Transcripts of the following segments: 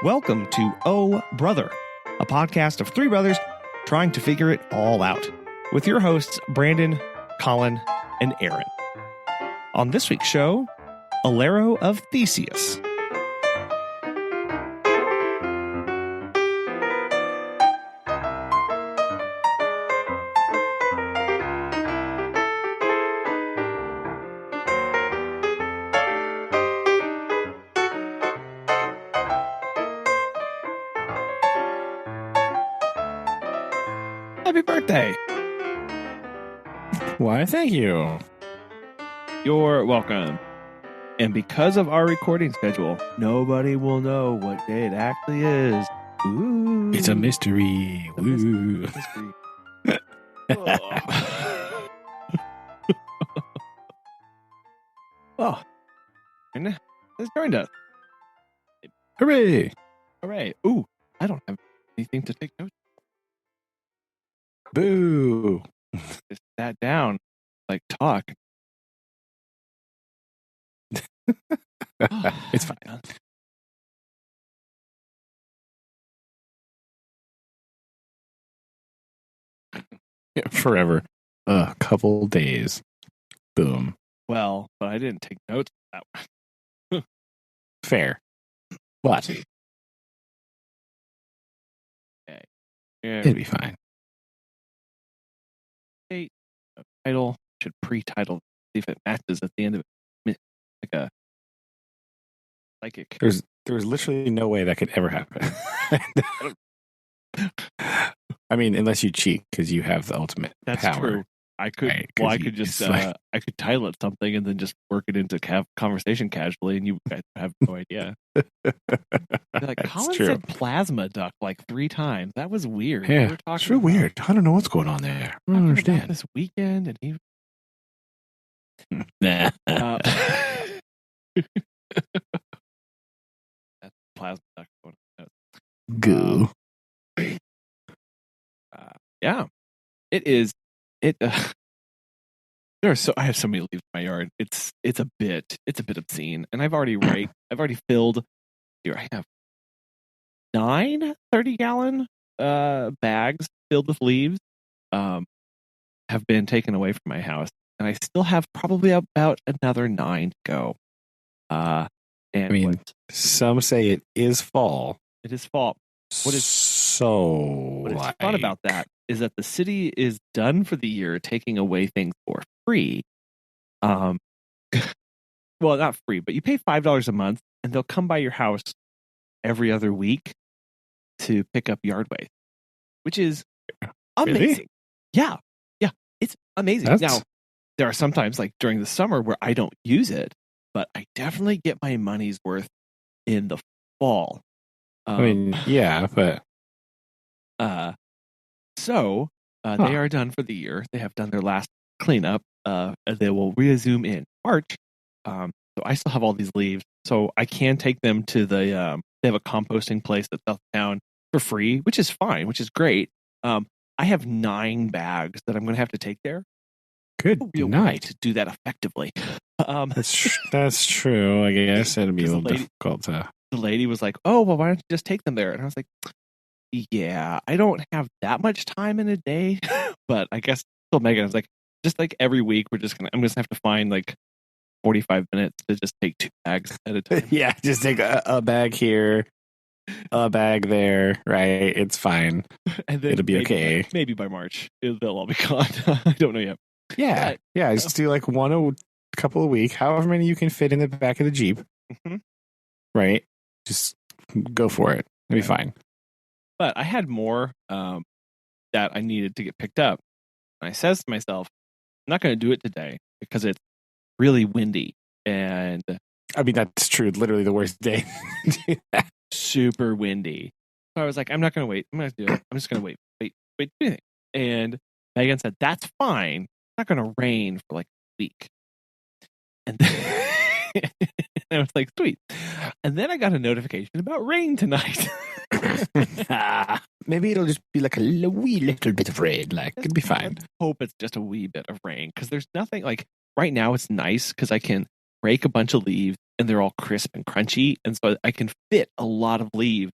Welcome to Oh Brother, a podcast of three brothers trying to figure it all out, with your hosts Brandon, Collin, and Aaron. On this week's show, Alero of Theseus. Happy birthday. Why, thank you. You're welcome. And because of our recording schedule, nobody will know what day it actually is. Ooh. It's a mystery. Woo. Oh. And has joined us. Hooray. Hooray. Ooh, I don't have anything to take notes. Boo. Just sat down, like talk. It's fine. Yeah, forever. A couple days. Boom. Well, but I didn't take notes for that one. Fair. What? Okay. Yeah, It'd be fine. Title should pre-title, see if it matches at the end of it. Like a psychic. There's literally no way that could ever happen. I mean, unless you cheat because you have the ultimate That's power. true. I could. Right, well, I could just. like... I could title it something and then just work it into conversation casually, and you guys have no idea. Like Collin said, plasma duck like 3 times. That was weird. Yeah, it's real weird. I don't know what's going on there. I don't understand. This weekend, and he. Nah. That's plasma duck. Goo. Yeah, it is. It. There are I have so many leaves in my yard. It's a bit obscene, and I've already raked. I've already filled. Here I have 9 30-gallon bags filled with leaves. Have been taken away from my house, and I still have probably about another 9 to go. And I mean, some say it is fall. It is fall. What is fun about that is that the city is done for the year taking away things for free. Well, not free, but you pay $5 a month, and they'll come by your house every other week to pick up yard waste, which is amazing. Really? Yeah, it's amazing. Now, there are sometimes, like during the summer, where I don't use it, but I definitely get my money's worth in the fall. I mean, yeah, but they are done for the year. They have done their last cleanup. They will resume in March. So I still have all these leaves, so I can take them to the. They have a composting place that's uptown for free, which is fine, which is great. I have 9 bags that I'm going to have to take there. Good night. To do that effectively. That's true. I guess it'd be a little difficult to. The lady was like, "Oh, well, why don't you just take them there?" And I was like, "Yeah, I don't have that much time in a day." But I guess I told Megan, I was like, just like every week, I'm just gonna have to find like 45 minutes to just take 2 bags at a time. Yeah, just take a bag here, a bag there. Right, it's fine. And then it'll be okay. Maybe by March, they'll all be gone. I don't know yet. Yeah, just do like one a couple a week, however many you can fit in the back of the Jeep. Mm-hmm. Right. Just go for it. It'll be fine. But I had more that I needed to get picked up. And I says to myself, I'm not going to do it today because it's really windy. And I mean, that's true. Literally the worst day. Super windy. So I was like, I'm not going to wait. I'm going to do it. I'm just going to wait. Do anything. And Megan said, that's fine. It's not going to rain for like a week. And then I was like, sweet. And then I got a notification about rain tonight. Maybe it'll just be like a wee little bit of rain. Like, it'll be fine. I hope it's just a wee bit of rain, because there's nothing like right now. It's nice because I can rake a bunch of leaves and they're all crisp and crunchy. And so I can fit a lot of leaves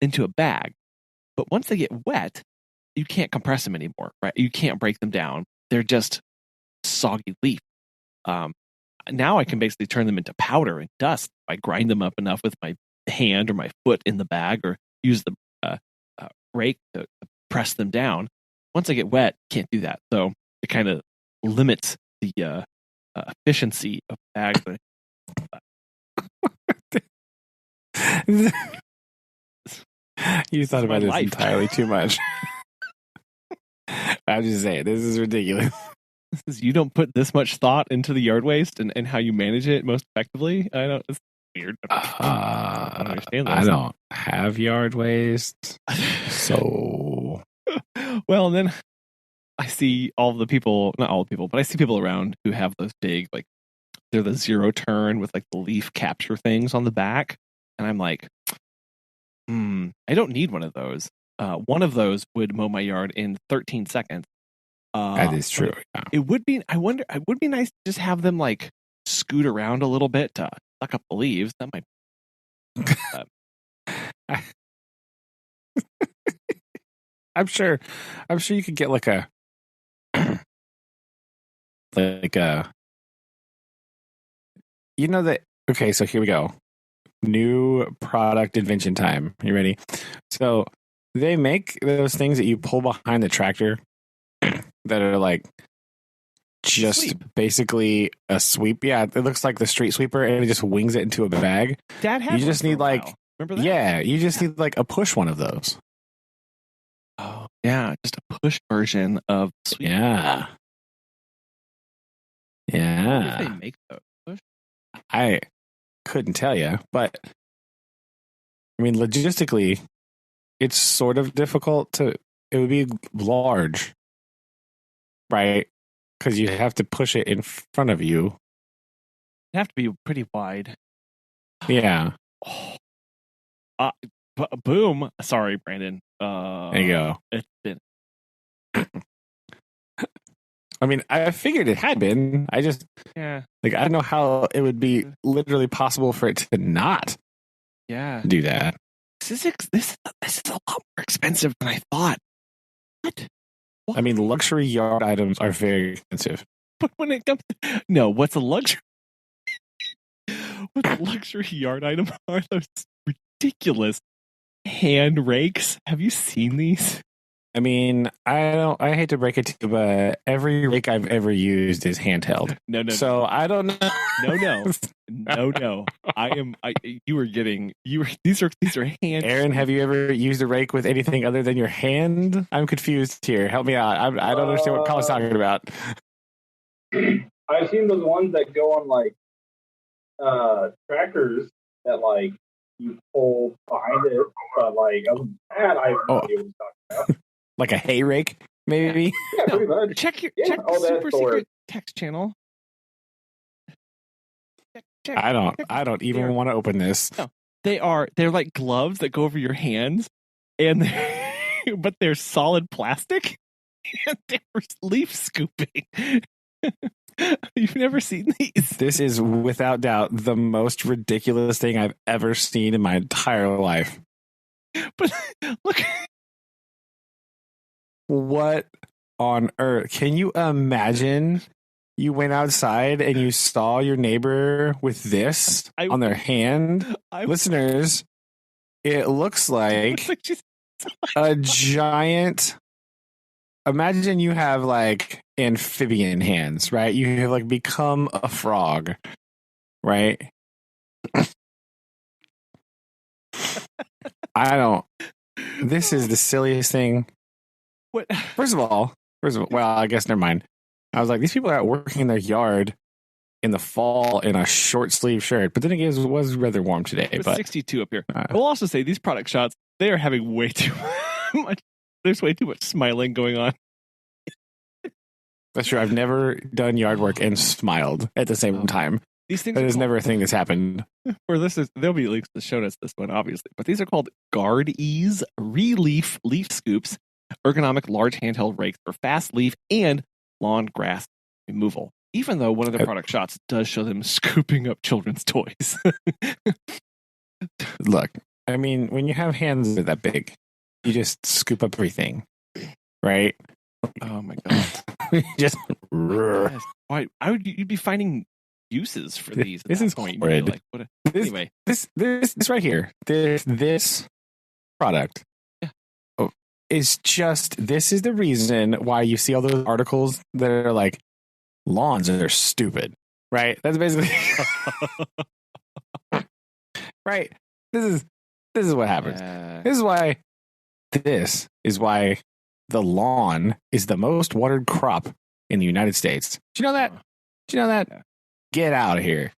into a bag. But once they get wet, you can't compress them anymore, right? You can't break them down. They're just soggy leaf. Now I can basically turn them into powder and dust. I grind them up enough with my hand or my foot in the bag, or use the rake to press them down. Once I get wet, can't do that. So it kind of limits the efficiency of bags. You thought about this entirely too much. I'm just saying, this is ridiculous. You don't put this much thought into the yard waste and how you manage it most effectively. I don't. It's weird. I don't understand this. I don't have yard waste, so. Well, then I see all the people, not all the people, but I see people around who have those big, like, they're the zero turn with like the leaf capture things on the back, and I'm like, I don't need one of those. One of those would mow my yard in 13 seconds. That is true. It would be. I wonder. It would be nice to just have them like scoot around a little bit to suck up the leaves. That might. I'm sure you could get like a you know that. Okay, so here we go. New product invention time. You ready? So they make those things that you pull behind the tractor that are like just basically a sweep. Yeah, it looks like the street sweeper, and it just wings it into a bag. Dad had. You just need like, remember that? Yeah, you just need like a push one of those. Oh yeah, just a push version of sweep. Yeah. How do they make those? Push? I couldn't tell you, but I mean, logistically, it's sort of difficult to. It would be large, right? Because you have to push it in front of you. It'd have to be pretty wide. Yeah. Boom. Sorry, Brandon. There you go. It's been. I mean, I figured it had been. I just, I don't know how it would be literally possible for it to not do that. This is a lot more expensive than I thought. What? I mean, luxury yard items are very expensive. But when it comes to, what's a luxury? What's a luxury yard item are those ridiculous hand rakes? Have you seen these? I mean, I hate to break it to you, but every rake I've ever used is handheld. No. So I don't know. No. These are hand. Aaron, have you ever used a rake with anything other than your hand? I'm confused here. Help me out. I don't understand what Collin's talking about. I've seen those ones that go on like tractors that like you pull behind it, but like other than that, I have no idea what you're talking about. Like a hay rake, maybe? Yeah, pretty much. Check the super secret text channel. I don't even want to open this. No, they're like gloves that go over your hands, and but they're solid plastic, and they're leaf scooping. You've never seen these? This is without doubt the most ridiculous thing I've ever seen in my entire life. But look. What on earth? Can you imagine you went outside and you saw your neighbor with this on their hand? Listeners, it looks like a giant. Imagine you have like amphibian hands, right? You have like become a frog, right? This is the silliest thing. What? First of all, well, I guess never mind. I was like, these people are out working in their yard in the fall in a short sleeve shirt, but then again, it was rather warm today. It was but 62 up here. We'll also say these product shots, they are having way too much. There's way too much smiling going on. That's true. I've never done yard work and smiled at the same time. These things that is never a thing that's happened. There'll be links to the show notes this one, obviously, but these are called Guard Ease Relief Leaf Scoops. Ergonomic large handheld rakes for fast leaf and lawn grass removal. Even though one of the product shots does show them scooping up children's toys. Look, I mean, when you have hands that are that big, you just scoop up everything, right? Oh my god! Just yes. Why? You'd be finding uses for these. This is point. horrid. Like, anyway, this right here, this product, is just. This is the reason why you see all those articles that are like lawns are stupid, right? That's basically right. This is what happens. This is why the lawn is the most watered crop in the United States. Do you know that? Do you know that? Get out of here.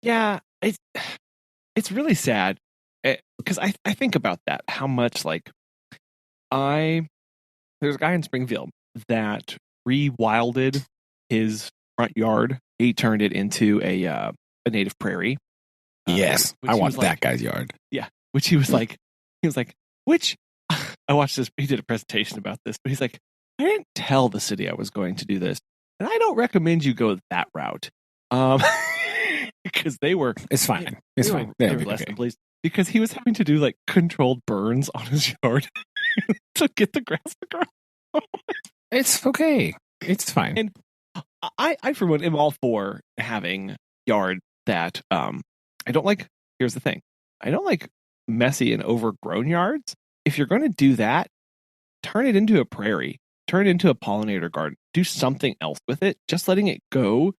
Yeah, it's really sad because I think about that. How much like there's a guy in Springfield that rewilded his front yard. He turned it into a native prairie. Yes, I want that guy's yard. Yeah, which he was like, which I watched this. He did a presentation about this, but he's like, I didn't tell the city I was going to do this, and I don't recommend you go that route. Because they were. It's fine. It's fine. They were less than pleased because he was having to do like controlled burns on his yard to get the grass to grow. It's okay. It's fine. And I for one am all for having yard that I don't like. Here's the thing: I don't like messy and overgrown yards. If you're going to do that, turn it into a prairie, turn it into a pollinator garden, do something else with it. Just letting it go,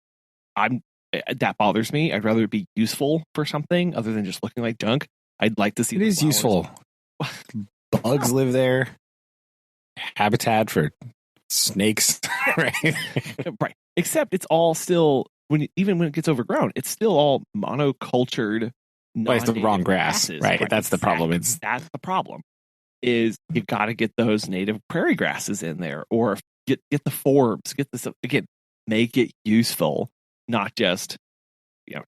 that bothers me. I'd rather it be useful for something other than just looking like junk. I'd like to see it is useful. Bugs live there. Habitat for snakes, right? Right. Except it's all still even when it gets overgrown, it's still all monocultured. It's the wrong grass, grasses, right? That's the problem. That's the problem. Is you've got to get those native prairie grasses in there, or get the forbs, get this again, make it useful, not just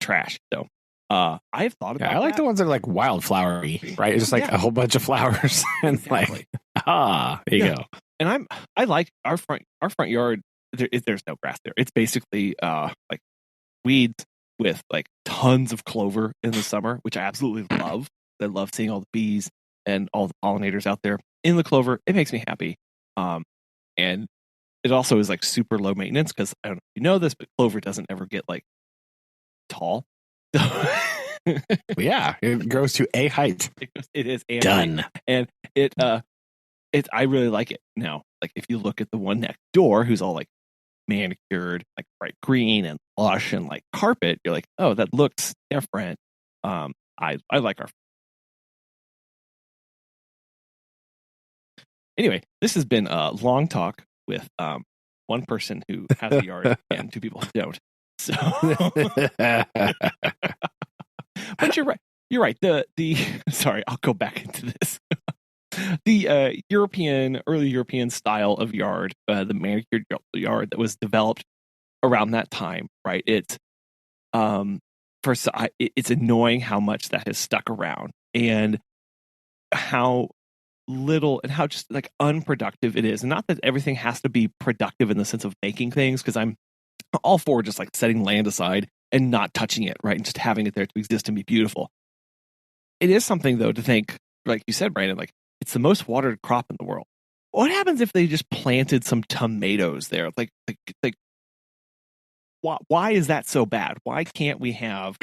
trash. So I've thought about. I like the ones that are like wildflowery, right? It's just like a whole bunch of flowers, and exactly. There you go. And I like our front yard. There's no grass there. It's basically like weeds with like tons of clover in the summer, which I absolutely love. I love seeing all the bees and all the pollinators out there in the clover. It makes me happy. And it also is like super low maintenance because I don't know if you know this, but clover doesn't ever get like tall. Yeah, it grows to a height. It is done, and it I really like it. Now, like if you look at the one next door, who's all like manicured, like bright green and lush and like carpet, you're like, oh, that looks different. I like our. Anyway, this has been a long talk with one person who has a yard and two people who don't. So, but you're right. You're right. The sorry, I'll go back into this. The early European style of yard, the manicured yard that was developed around that time, right? It's it's annoying how much that has stuck around and how little and how just like unproductive it is. And not that everything has to be productive in the sense of making things, because I'm all for just like setting land aside and not touching it, right? And just having it there to exist and be beautiful. It is something though to think, like you said, Brandon, like it's the most watered crop in the world. What happens if they just planted some tomatoes there? Like why is that so bad? Why can't we have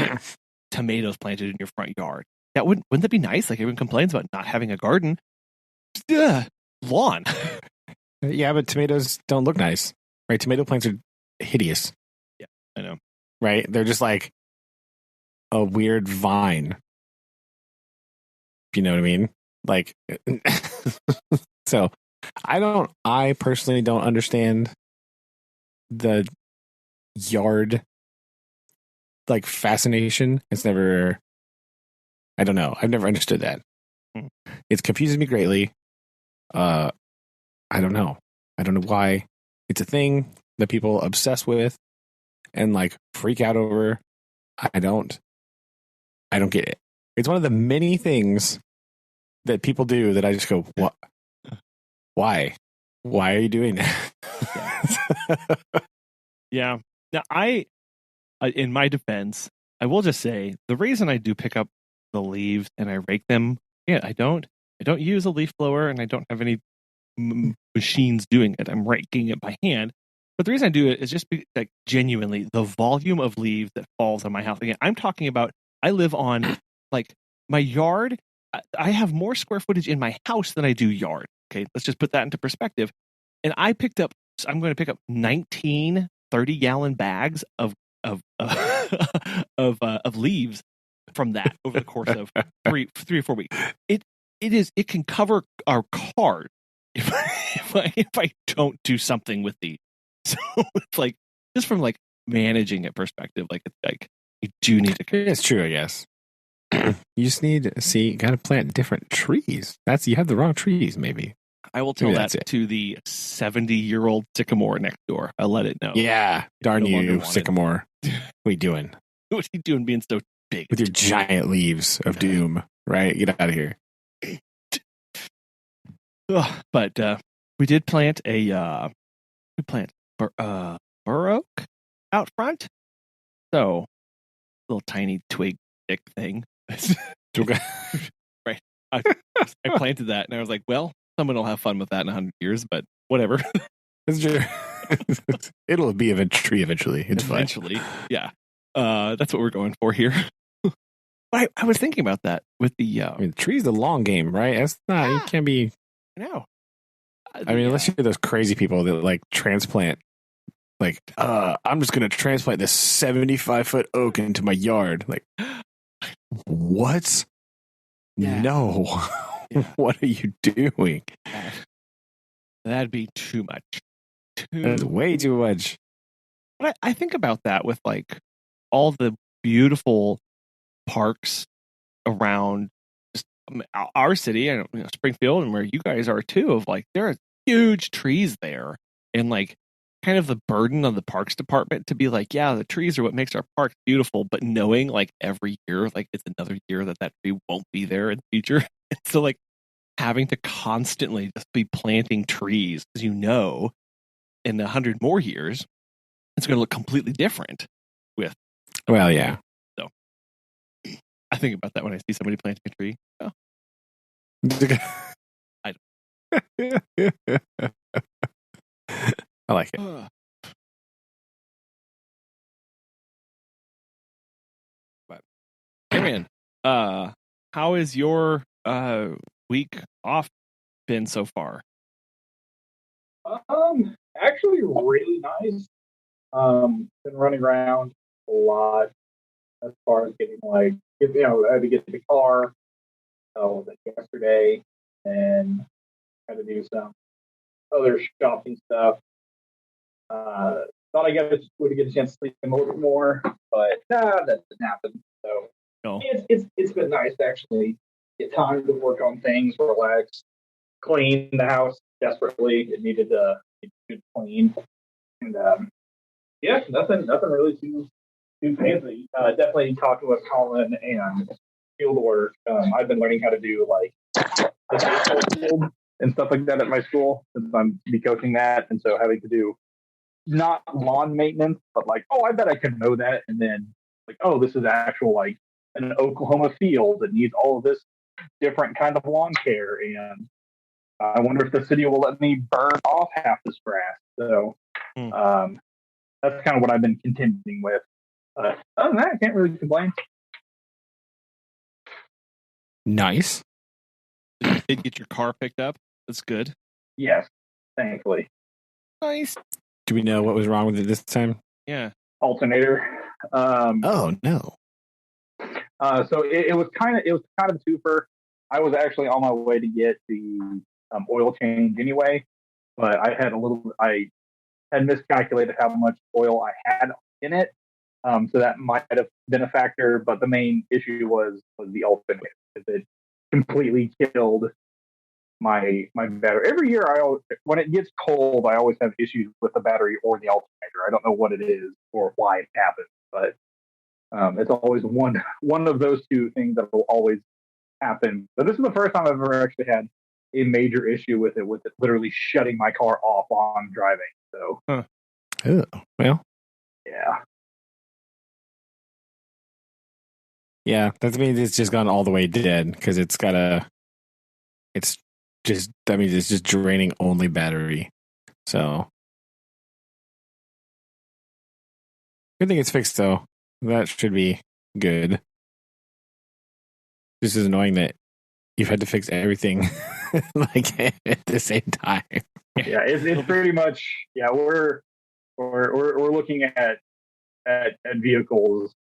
tomatoes planted in your front yard? That wouldn't that be nice? Like everyone complains about not having a garden. Lawn. Yeah, but tomatoes don't look nice, right? Tomato plants are hideous. Yeah, I know. Right? They're just like a weird vine. You know what I mean? Like, so I personally don't understand the yard like fascination. I don't know. I've never understood that. It confuses me greatly. I don't know. I don't know why it's a thing that people obsess with and like freak out over. I don't get it. It's one of the many things that people do that I just go, what? Why? Why are you doing that? Yeah. Yeah. Now, in my defense, I will just say the reason I do pick up the leaves and I rake them. Yeah, I don't use a leaf blower, and I don't have any machines doing it. I'm raking it by hand. But the reason I do it is just like genuinely the volume of leaves that falls on my house. Again, I'm talking about I live on like my yard. I have more square footage in my house than I do yard. Okay, let's just put that into perspective. And I'm going to pick up 19 30-gallon bags of of leaves from that over the course of 3 or 4 weeks. It can cover our car if I don't do something with these. So it's like just from like managing it perspective, like it's like you do need to. It's true, I guess. You just need you got to plant different trees. You have the wrong trees, maybe. I will tell that to the 70-year-old sycamore next door. I'll let it know. Yeah, darn you, sycamore. What are you doing? What are you doing being so big? With your giant leaves of doom, right? Get out of here. But we did plant bur oak out front. So, little tiny twig stick thing. Right. I planted that and I was like, well, someone will have fun with that in 100 years, but whatever. It'll be a tree eventually. It's eventually, fine. Yeah. That's what we're going for here. But I was thinking about that with the. the tree's the long game, right? That's not. You can't be. No. Unless you're those crazy people that like transplant. Like, I'm just gonna transplant this 75-foot oak into my yard. Like, what? Yeah. No. Yeah. What are you doing? That'd be too much. That's way too much. But I think about that with like all the beautiful parks around our city and Springfield and where you guys are too. Of like there are huge trees there, and like kind of the burden on the parks department to be like, yeah, the trees are what makes our park beautiful, but knowing like every year, like it's another year that tree won't be there in the future. And so like having to constantly just be planting trees, as you know, in 100 more years, it's going to look completely different with. Well, yeah. So I think about that when I see somebody planting a tree. Oh. I like it. But hey man, how is your week off been so far? Actually really nice. Been running around a lot as far as getting I had to get the car yesterday and had to do some other shopping stuff. Thought I would get a chance to sleep a little bit more, but that didn't happen. So it's been nice to actually get time to work on things, relax, clean the house desperately. It needed to get clean, and nothing really too fancy. Definitely talking with Collin and field work. I've been learning how to do like the baseball field and stuff like that at my school since I'm be coaching that, and so having to do not lawn maintenance, but like, I bet I can mow that, and then like, this is actual like an Oklahoma field that needs all of this different kind of lawn care, and I wonder if the city will let me burn off half this grass. So that's kind of what I've been contending with. Other than that, I can't really complain. Nice. You did get your car picked up. That's good. Yes, thankfully. Nice. Do we know what was wrong with it this time? Yeah. Alternator. Oh no. So it was kind of a twofer. I was actually on my way to get the oil change anyway, but I had miscalculated how much oil I had in it. So that might have been a factor, but the main issue was the alternator. It completely killed my battery. Every year, when it gets cold, I always have issues with the battery or the alternator. I don't know what it is or why it happens, but it's always one of those two things that will always happen. But this is the first time I've ever actually had a major issue with it literally shutting my car off while I'm driving. So, well, yeah, that means it's just gone all the way dead because it's just draining only battery. So, good thing it's fixed though. That should be good. This is annoying that you've had to fix everything like at the same time. Yeah, it's pretty much we're looking at vehicles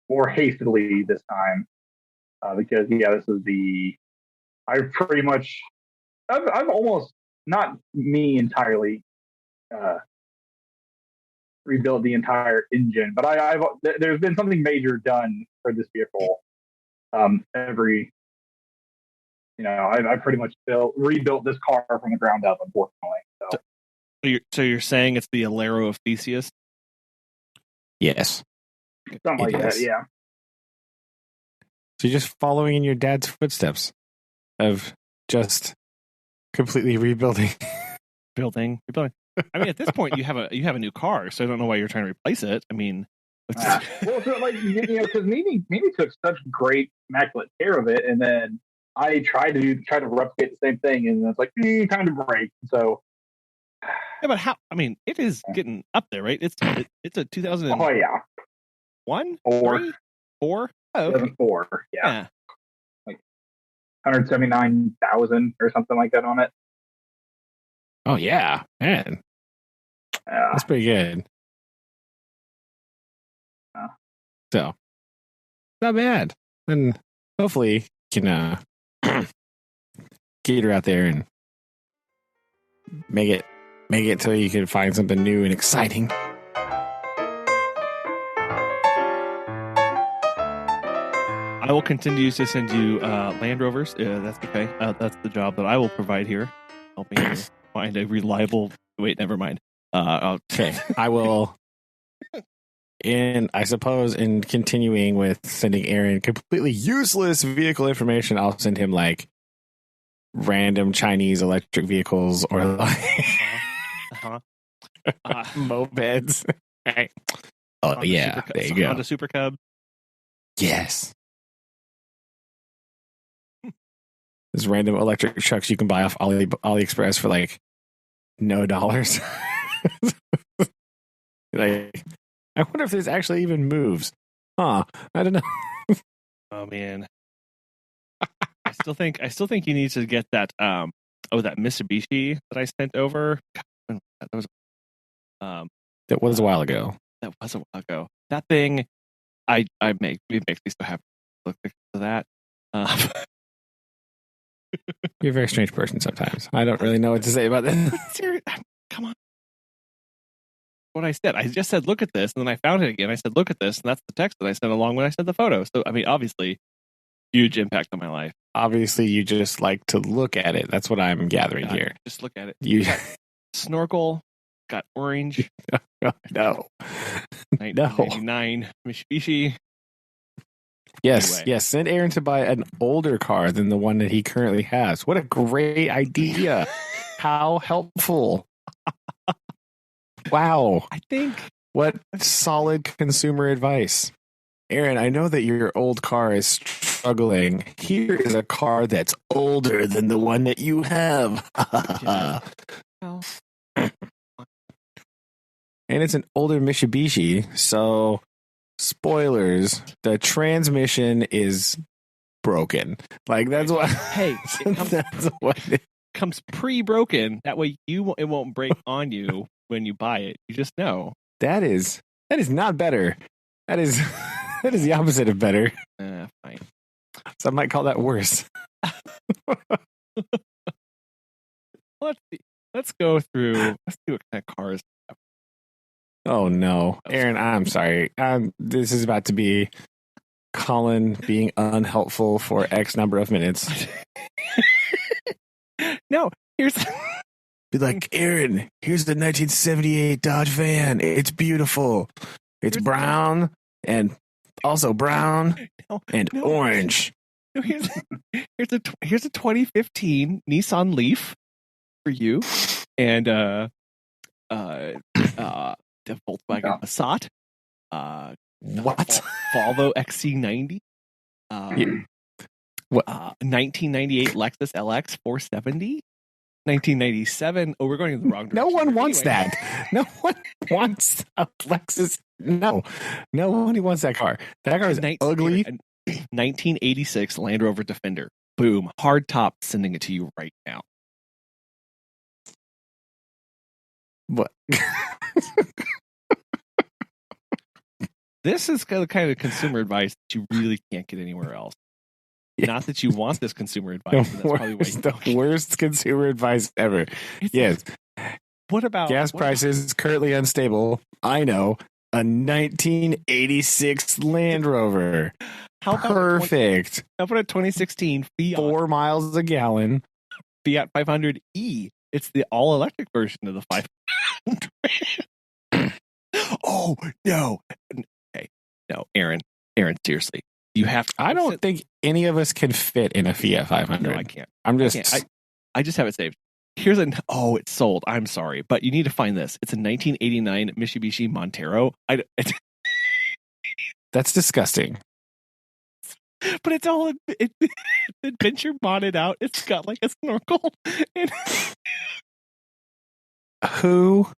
more hastily this time because this is I've almost, not me entirely, rebuilt the entire engine, but there's been something major done for this vehicle. I pretty much rebuilt this car from the ground up, unfortunately. So you're saying it's the Alero of Theseus? Yes. Something like that, yeah. So you're just following in your dad's footsteps of just completely rebuilding. Rebuilding. I mean, at this point, you have a new car, so I don't know why you're trying to replace it. I mean, well, so because Mimi took such great immaculate care of it, and then I tried to replicate the same thing, and it's like time to break. So, yeah, but how? I mean, it is getting up there, right? It's a 2000. Oh yeah, 4. Oh, okay. 2004. Yeah. Like 179,000 or something like that on it. Oh yeah, man, that's pretty good. So, not bad. And hopefully, you can get her out there and make it so you can find something new and exciting. I will continue to send you Land Rovers. That's okay. That's the job that I will provide here, helping you find a reliable. Wait, never mind. Okay, I will. And I suppose in continuing with sending Aaron completely useless vehicle information, I'll send him like random Chinese electric vehicles or like mopeds. Right. Oh Honda yeah, there you go. Honda Super Cub. Yes. There's random electric trucks you can buy off AliExpress for like no dollars. Like, I wonder if this actually even moves. I don't know. Oh man. I still think you need to get that that Mitsubishi that I sent over. That was a while ago. That thing it makes me so happy to look at that. You're a very strange person sometimes. I don't really know what to say about that. Come on. What I said. I just said, look at this. And then I found it again. I said, look at this. And that's the text that I sent along when I sent the photo. So, I mean, obviously, huge impact on my life. Obviously, you just like to look at it. That's what I'm gathering here. Just look at it. You got snorkel, got orange. No. 1999 Mitsubishi. Yes, anyway. Yes. Send Aaron to buy an older car than the one that he currently has. What a great idea. How helpful. Wow. I think. What solid consumer advice. Aaron, I know that your old car is struggling. Here is a car that's older than the one that you have. And it's an older Mitsubishi, so spoilers, the transmission is broken. Like, that's what. Hey, it comes pre-broken. That way it won't break on you when you buy it. You just know. That is not better. That is the opposite of better. Fine. So I might call that worse. Let's go through. Let's see what kind of cars. Oh no, Aaron! I'm sorry. This is about to be Collin being unhelpful for X number of minutes. No, here's. Be like, Aaron, here's the 1978 Dodge van. It's beautiful. It's brown and also brown and orange. So here's a 2015 Nissan Leaf for you, and the Volkswagen Passat, what? Volvo XC90, what? 1998 Lexus LX 470, 1997. Oh, we're going in the wrong direction. No one wants that. No one wants a Lexus. No one wants that car. That car is ugly. 1986 Land Rover Defender. Boom. Hard top, sending it to you right now. What? This is the kind of consumer advice that you really can't get anywhere else. Yeah. Not that you want this consumer advice. The worst consumer advice ever. Yes. What about gas prices currently unstable? I know. A 1986 Land Rover. How about perfect? How about a 2016 Fiat? 4 miles a gallon. Fiat 500e. It's the all-electric version of the 500. Oh no! Okay, no, Aaron, seriously, you have to. I don't think any of us can fit in a Fiat 500. No, I can't. I just have it saved. It's sold. I'm sorry, but you need to find this. It's a 1989 Mitsubishi Montero. That's disgusting. But it's all adventure modded out. It's got like a snorkel. And who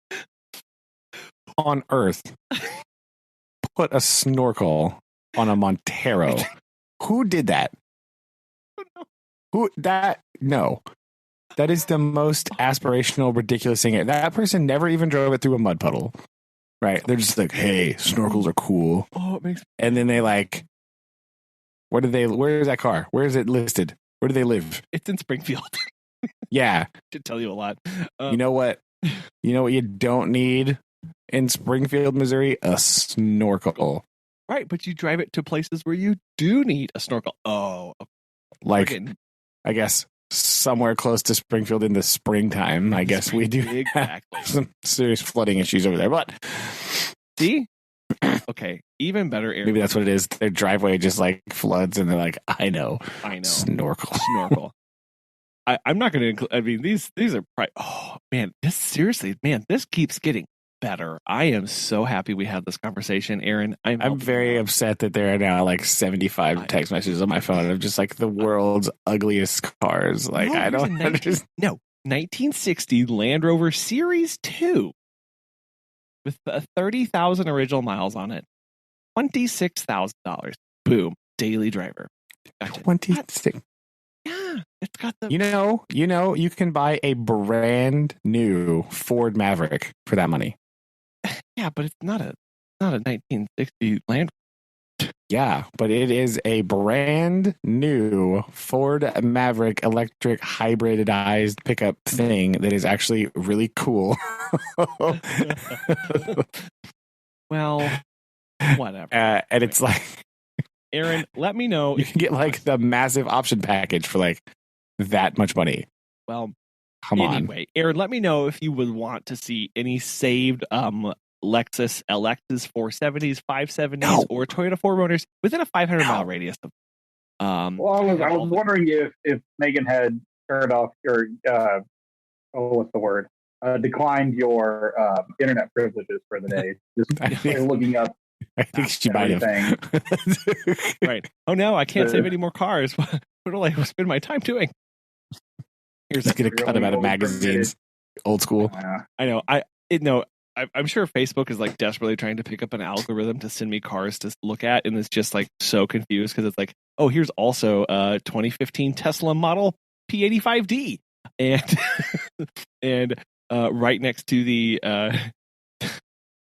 on earth put a snorkel on a Montero? Who did that? No. That is the most aspirational, ridiculous thing. That person never even drove it through a mud puddle. Right? They're just like, hey, snorkels are cool. Oh, it makes. And then they like, where is that car? Where is it listed? Where do they live? It's in Springfield. Yeah. Should tell you a lot. You know what? You don't need in Springfield, Missouri? A snorkel. Right, but you drive it to places where you do need a snorkel. Oh. Like, I guess somewhere close to Springfield in the springtime. I guess we do have some serious flooding issues over there. But see? Okay, even better. Maybe that's what it is. Their driveway just like floods and they're like, I know. Snorkel. I'm not going to include. I mean, these are. Oh man, this keeps getting better. I am so happy we had this conversation, Aaron. I'm very upset that there are now like 75 text messages on my phone of just like the world's ugliest cars. Like I don't understand. No, 1960 Land Rover Series 2 with 30,000 original miles on it, $26,000. Boom, daily driver. Gotcha. 26. Yeah, it's got the. You can buy a brand new Ford Maverick for that money. Yeah, but it's not a 1960 Land Rover. Yeah, but it is a brand new Ford Maverick electric hybridized pickup thing that is actually really cool. Well, whatever. And it's like, Aaron, let me know. You can get like the massive option package for like that much money. Well, anyway, Aaron, let me know if you would want to see any saved Lexus LXs 470s, 570s, or Toyota 4Runners within a 500-mile radius. I was wondering if Megan had turned off your what's the word? Declined your internet privileges for the day. Just looking up. I think she might have. Right. Oh no, I can't save any more cars. What will I spend my time doing? Here's just gonna cut them out of magazines. Old school. I know. I'm sure Facebook is like desperately trying to pick up an algorithm to send me cars to look at, and it's just like so confused because it's like, oh, here's also a 2015 Tesla Model P85D, and right next to the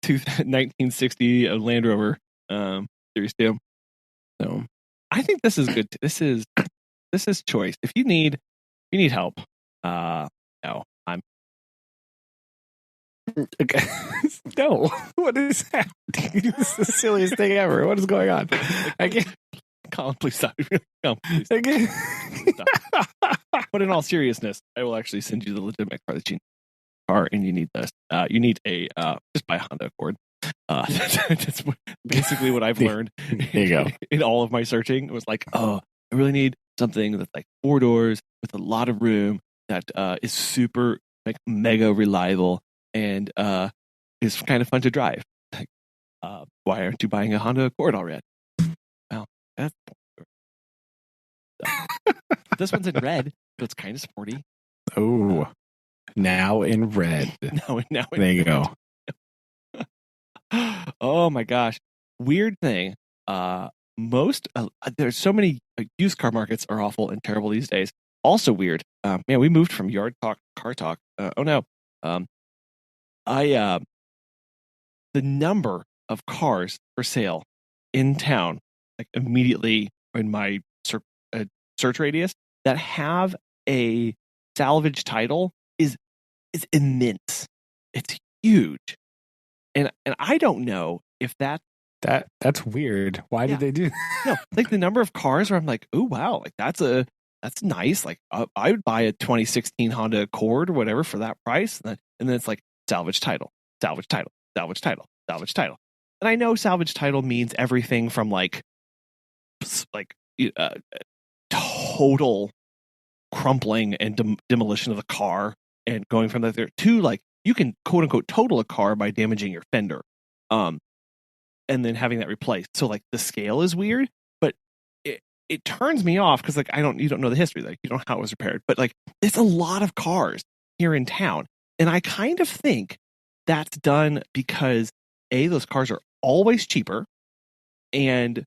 1960 Land Rover Series 2. So I think this is good. This is choice. If you need help, no, I'm. Okay. No, what is that? This is the silliest thing ever. What is going on? I can't. Collin, please stop. Collin, please stop. But in all seriousness, I will actually send you the legitimate car that you need. And you need this. You need a just buy a Honda Accord. That's basically what I've learned. There you go. In all of my searching, it was like, oh, I really need something that's like 4 doors with a lot of room that is super like mega reliable and is kind of fun to drive. Like, why aren't you buying a Honda Accord already? Well, that's this one's in red, so it's kind of sporty. Oh, now in red. Now in there you red. go. Oh my gosh, weird thing. There's so many used car markets are awful and terrible these days. Also weird. Man, we moved from yard talk to car talk. Oh no. The number of cars for sale in town, like immediately in my search radius, that have a salvage title is immense. It's huge, and I don't know if that's weird. Why did they do that? No, like the number of cars where I'm like, oh wow, like that's nice. Like I would buy a 2016 Honda Accord or whatever for that price, and then it's like salvage title, salvage title, salvage title, salvage title. And I know salvage title means everything from like total crumpling and demolition of the car, and going from there to like you can quote unquote total a car by damaging your fender, and then having that replaced. So like the scale is weird, but it turns me off because like you don't know the history, like you don't know how it was repaired, but like it's a lot of cars here in town, and I kind of think that's done because those cars are always cheaper, and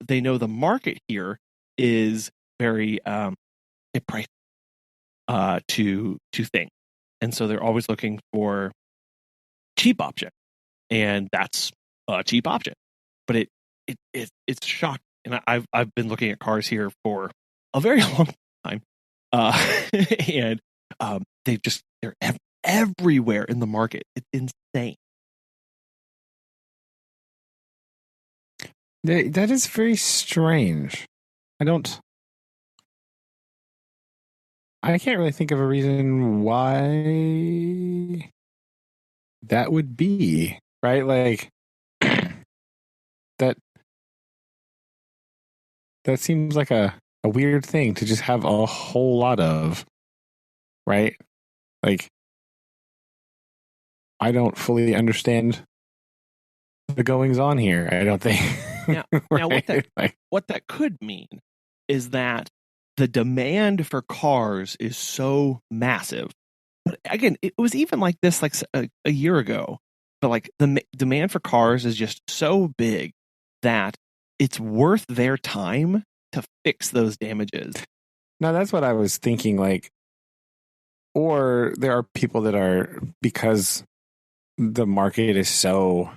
they know the market here is very price to things, and so they're always looking for cheap option, and that's a cheap option. But it's shocking, and I've been looking at cars here for a very long time, and they're everywhere in the market. It's insane. That is very strange. I can't really think of a reason why that would be, right? Like that seems like a weird thing to just have a whole lot of, right? Like I don't fully understand the goings on here. I don't think. Now, what that could mean is that the demand for cars is so massive. But again, it was even like this like a year ago. But like the demand for cars is just so big that it's worth their time to fix those damages. Now that's what I was thinking. Like, or there are people that are, because the market is so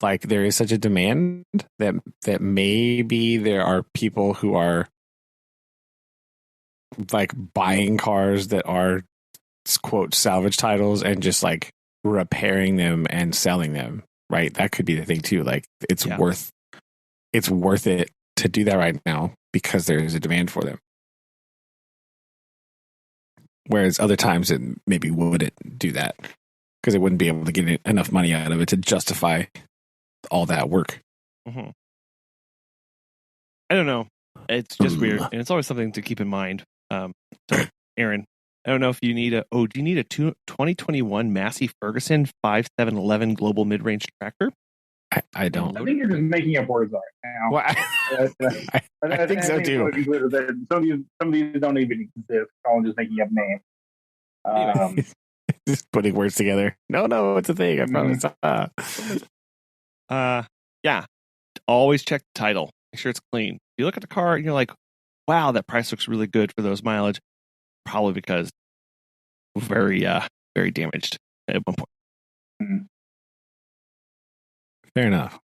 like there is such a demand that maybe there are people who are like buying cars that are quote salvage titles and just like repairing them and selling them, right? That could be the thing too. Like it's worth it to do that right now because there is a demand for them. Whereas other times it maybe wouldn't do that because it wouldn't be able to get enough money out of it to justify all that work. Mm-hmm. I don't know. It's just weird, and it's always something to keep in mind. So, Aaron, I don't know if you need do you need a 2021 Massey Ferguson 5711 global mid-range tractor? I don't. I think you're just making up words right now. Well, I think so too. Some of these don't even exist. I'm just making up names. Just putting words together. No, it's a thing. I promise. Yeah. Always check the title. Make sure it's clean. If you look at the car and you're like, wow, that price looks really good for those mileage, probably because very very damaged at one point. Mm-hmm. Fair enough.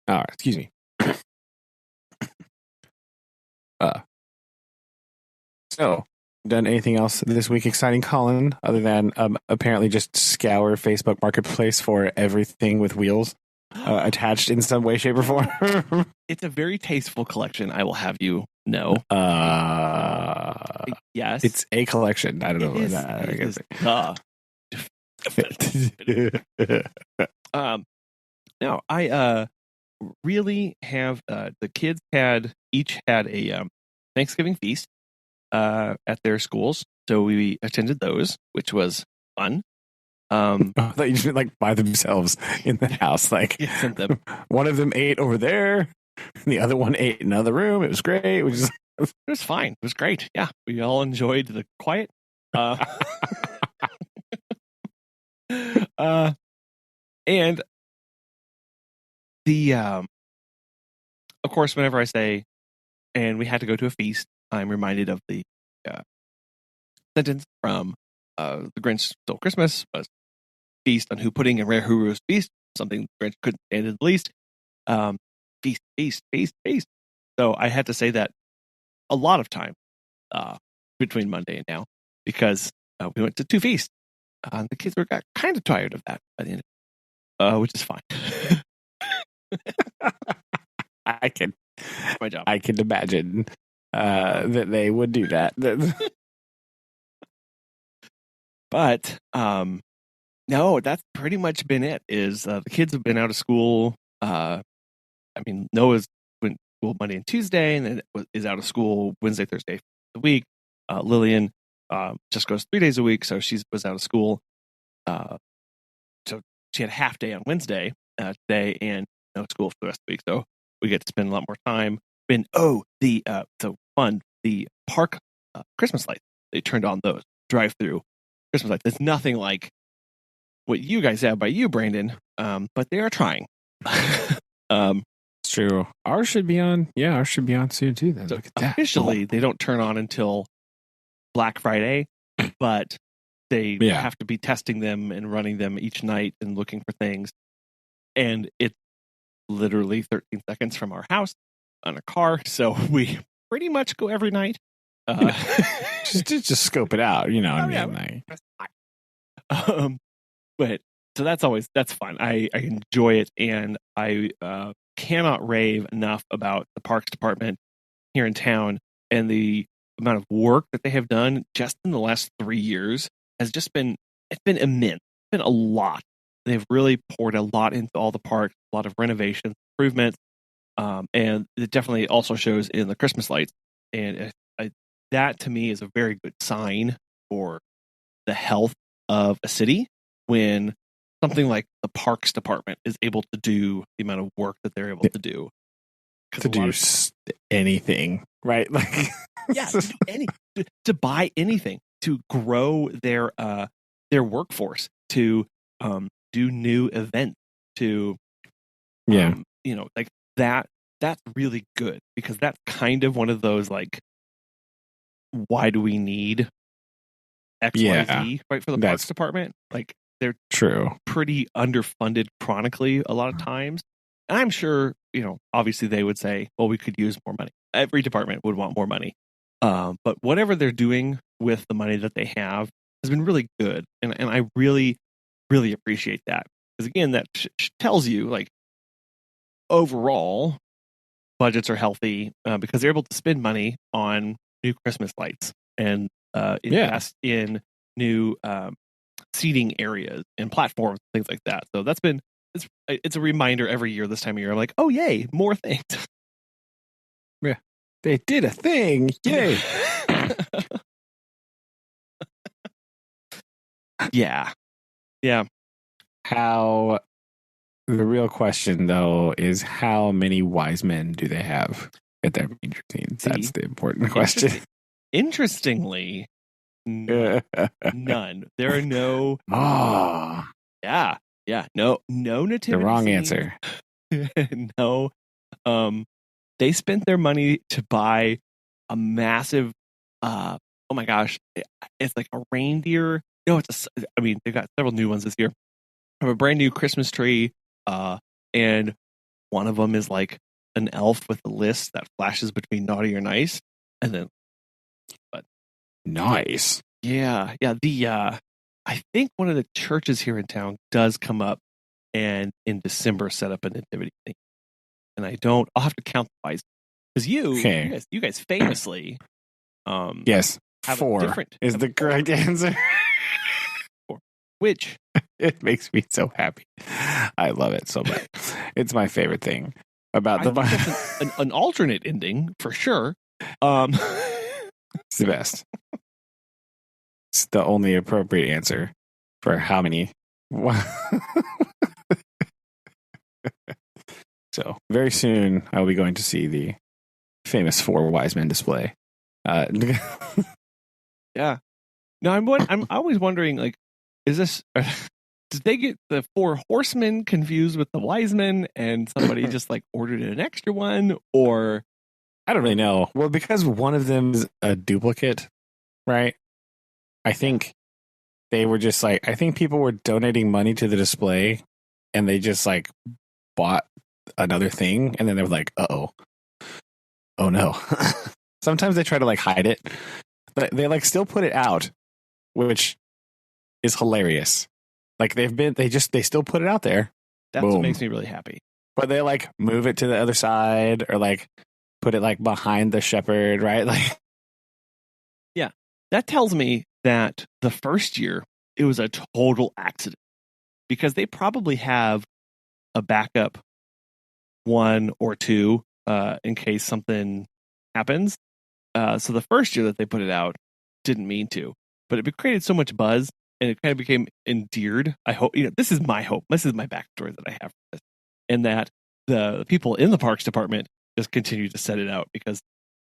All right, excuse me. So, done anything else this week exciting, Collin, other than apparently just scour Facebook Marketplace for everything with wheels attached in some way, shape, or form? It's a very tasteful collection, I will have you No. Yes. It's a collection. I don't know. It is no, I really have the kids each had a Thanksgiving feast at their schools, so we attended those, which was fun. I thought you just like by themselves in the house. Like one of them ate over there, and the other one ate in another room. It was great. It was fine. It was great. Yeah, we all enjoyed the quiet. And the of course, whenever I say, and we had to go to a feast, I'm reminded of the sentence from The Grinch Stole Christmas, was feast on who pudding and rare who roast feast, something the Grinch couldn't stand at least. Feast, feast, feast, feast. So I had to say that a lot of time between Monday and now, because we went to 2 feasts. The kids got kind of tired of that by the end of it, which is fine. I can my job. I can imagine that they would do that. But no, that's pretty much been it. Is the kids have been out of school. I mean, Noah's went to school Monday and Tuesday, and then is out of school Wednesday, Thursday the week. Lillian just goes 3 days a week, so she was out of school. So she had a half day on Wednesday today, and no school for the rest of the week. So we get to spend a lot more time. So fun. The park Christmas lights, they turned on those drive-through Christmas lights. It's nothing like what you guys have by you, Brandon, but they are trying. It's true. Ours should be on. Yeah, ours should be on soon too. Then so officially, they don't turn on until Black Friday, but they have to be testing them and running them each night and looking for things. And it's literally 13 seconds from our house on a car, so we pretty much go every night. Just scope it out, you know. But so that's fun. I enjoy it, and I cannot rave enough about the parks department here in town, and the amount of work that they have done just in the last 3 years has just been immense. It's been a lot. They've really poured a lot into all the parks, a lot of renovations, improvements, and it definitely also shows in the Christmas lights. And that to me is a very good sign for the health of a city when something like the parks department is able to do the amount of work that they're able to do. To do anything, right? Like, to buy anything, to grow their workforce, to do new events, to like that. That's really good, because that's kind of one of those like, why do we need XYZ, right, for the parks department? Like, they're pretty underfunded chronically a lot of times. And I'm sure, obviously they would say, well, we could use more money. Every department would want more money. But whatever they're doing with the money that they have has been really good. And I really, really appreciate that. Because again, that tells you, like, overall, budgets are healthy because they're able to spend money on new Christmas lights and invest in new seating areas and platforms, things like that. So it's a reminder every year this time of year. I'm like, oh yay, more things. Yeah, they did a thing. Yay. Yeah. How the real question though is, how many wise men do they have at their major scenes? That's the important question. Interestingly, none. There are no. No nativity. The wrong answer. No. They spent their money to buy a massive. Oh my gosh! It's like a reindeer. No, they've got several new ones this year. Have a brand new Christmas tree, and one of them is like an elf with a list that flashes between naughty or nice, and then. Nice. Yeah. I think one of the churches here in town does come up and in December set up a nativity thing. And I'll have to count the wise. Because you guys famously, yes, have 4 is the correct answer. 4, which it makes me so happy. I love it so much. It's my favorite thing about an alternate ending for sure. It's the best. It's the only appropriate answer for how many. So very soon I'll be going to see the famous 4 wisemen display. Yeah. No, I'm always wondering, like, is this did they get the 4 horsemen confused with the wisemen and somebody just like ordered an extra one, or I don't really know. Well, because one of them is a duplicate, right? I think they were just like, I think people were donating money to the display and they just like bought another thing and then they were like, oh no. Sometimes they try to like hide it, but they like still put it out, which is hilarious. Like they still put it out there. That's Boom. What makes me really happy. But they like move it to the other side or like put it like behind the shepherd, right? Like, yeah, that tells me that the first year it was a total accident because they probably have a backup 1 or 2 in case something happens. So the first year that they put it out didn't mean to, but it created so much buzz and it kind of became endeared. I hope, this is my hope. This is my backstory that I have for this, and that the people in the parks department just continue to set it out because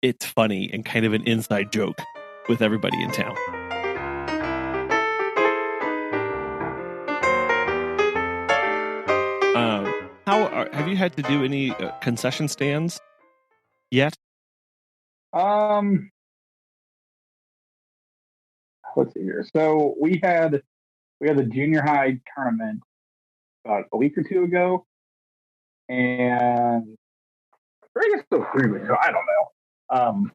it's funny and kind of an inside joke with everybody in town. Have you had to do any concession stands yet? Let's see here. So we had the junior high tournament about a week or 2 ago, and I guess still 3 weeks ago. I don't know.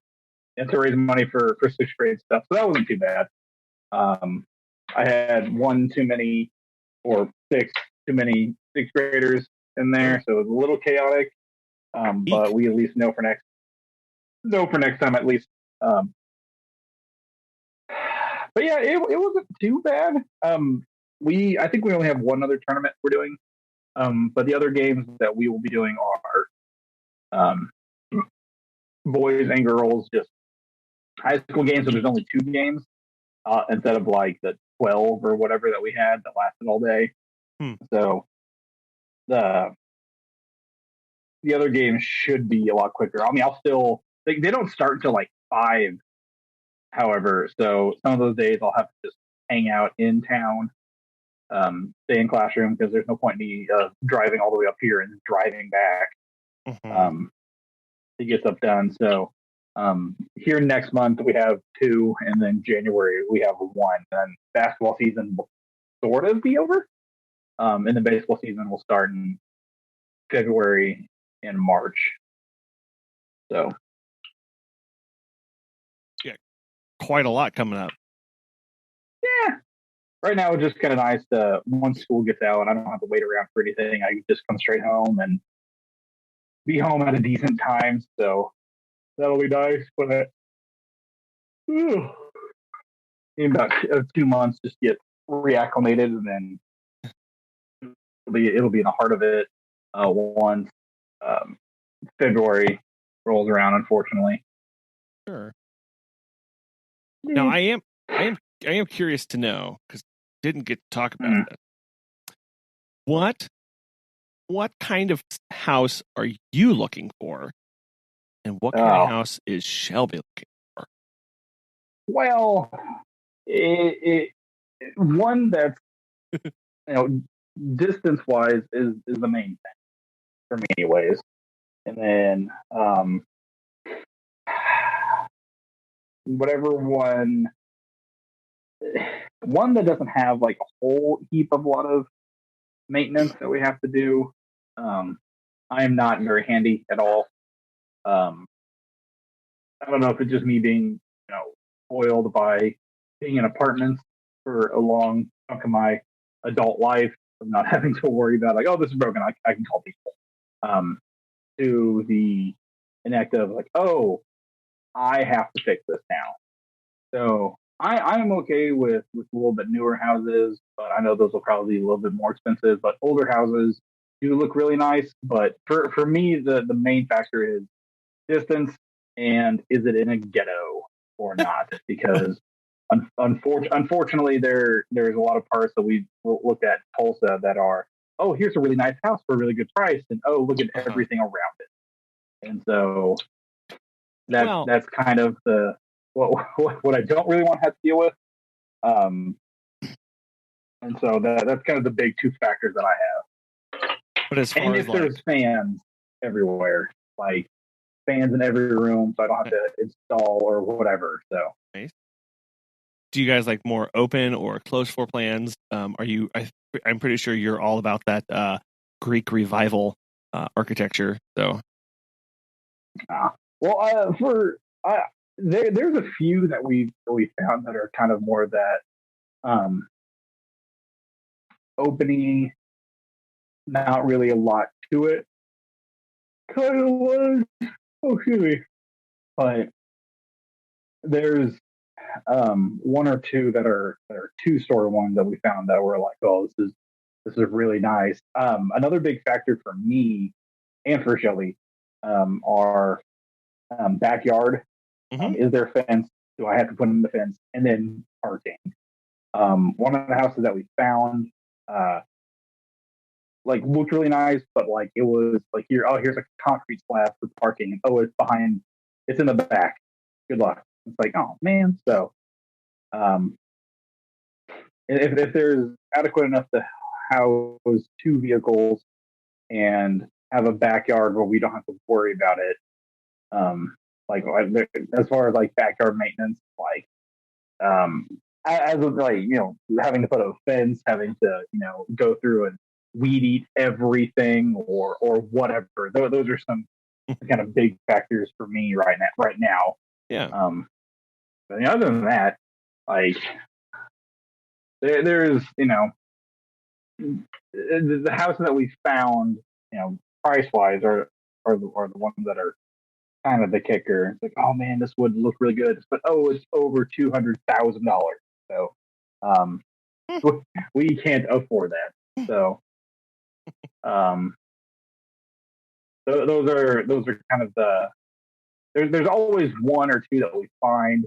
And to raise money for 6th grade stuff, so that wasn't too bad. I had 1 too many or 6 too many 6th graders in there, so it was a little chaotic. But we at least know for next time at least. But yeah, it wasn't too bad. I think we only have 1 other tournament we're doing. But the other games that we will be doing are boys and girls, just high school games. So there's only 2 games instead of like the 12 or whatever that we had that lasted all day. So the other games should be a lot quicker. I mean, they don't start until like 5. However, so some of those days I'll have to just hang out in town, stay in classroom because there's no point in me driving all the way up here and driving back to get stuff done. So here next month we have 2, and then January we have 1. And basketball season will sort of be over, and the baseball season will start in February and March. So. Quite a lot coming up. Yeah. Right now, it's just kind of nice once school gets out, I don't have to wait around for anything. I can just come straight home and be home at a decent time. So that'll be nice. But in about 2 months, just get reacclimated, and then it'll be in the heart of it once February rolls around. Unfortunately. Sure. Now I am curious to know, because didn't get to talk about this. What kind of house are you looking for, and what kind of house is Shelby looking for? Well, one that's distance wise is the main thing for me, anyways, and then whatever one that doesn't have like a whole heap of a lot of maintenance that we have to do. I am not very handy at all. I don't know if it's just me being spoiled by being in apartments for a long chunk of my adult life, of not having to worry about like, oh, this is broken, I can call people. To the an act of like, oh, I have to fix this now. So I'm okay with a little bit newer houses, but I know those will probably be a little bit more expensive. But older houses do look really nice. But for me, the main factor is distance and is it in a ghetto or not? Because unfortunately, there's a lot of parts that we looked at Tulsa that are, oh, here's a really nice house for a really good price, and oh, look at everything around it. And so that's kind of the what I don't really want to have to deal with. And so that's kind of the big two factors that I have. But as far and as if there's fans everywhere, like fans in every room, so I don't have to install or whatever. So, nice. Do you guys like more open or closed floor plans? Are you? I'm pretty sure you're all about that Greek revival architecture. So, there's a few that we found that are kind of more that opening, not really a lot to it. Kind of was, oh excuse me, but there's one or two that are two-story ones that we found that were like, oh, this is really nice. Another big factor for me and for Shelly are backyard. Is there a fence? Do I have to put in the fence? And then parking. One of the houses that we found like looked really nice, but like it was like here's a concrete slab for parking. Oh, it's in the back. Good luck. It's like, oh man. So if there's adequate enough to house two vehicles and have a backyard where we don't have to worry about it, like as far as like backyard maintenance, like as of like having to put a fence, having to go through and weed eat everything or whatever. Those are some kind of big factors for me right now. Yeah. But other than that, like there's the houses that we found, price wise are the ones that are kind of the kicker. It's like, oh man, this would look really good, but oh, it's over $200,000. So, we can't afford that. So, those are kind of there's always one or two that we find,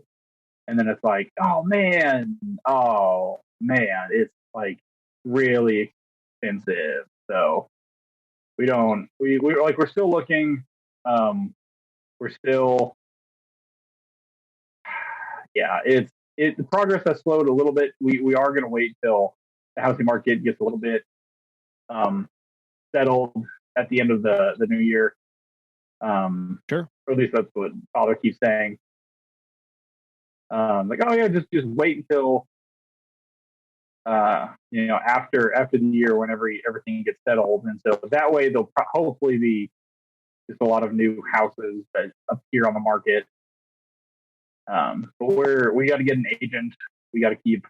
and then it's like, oh man, it's like really expensive. So we're still looking. We're still, the progress has slowed a little bit. We are going to wait till the housing market gets a little bit settled at the end of the new year. Sure. Or at least that's what Father keeps saying. Like, oh yeah, just wait until after the year when everything gets settled, and so that way there'll hopefully be just a lot of new houses that appear on the market. But we got to get an agent. We got to keep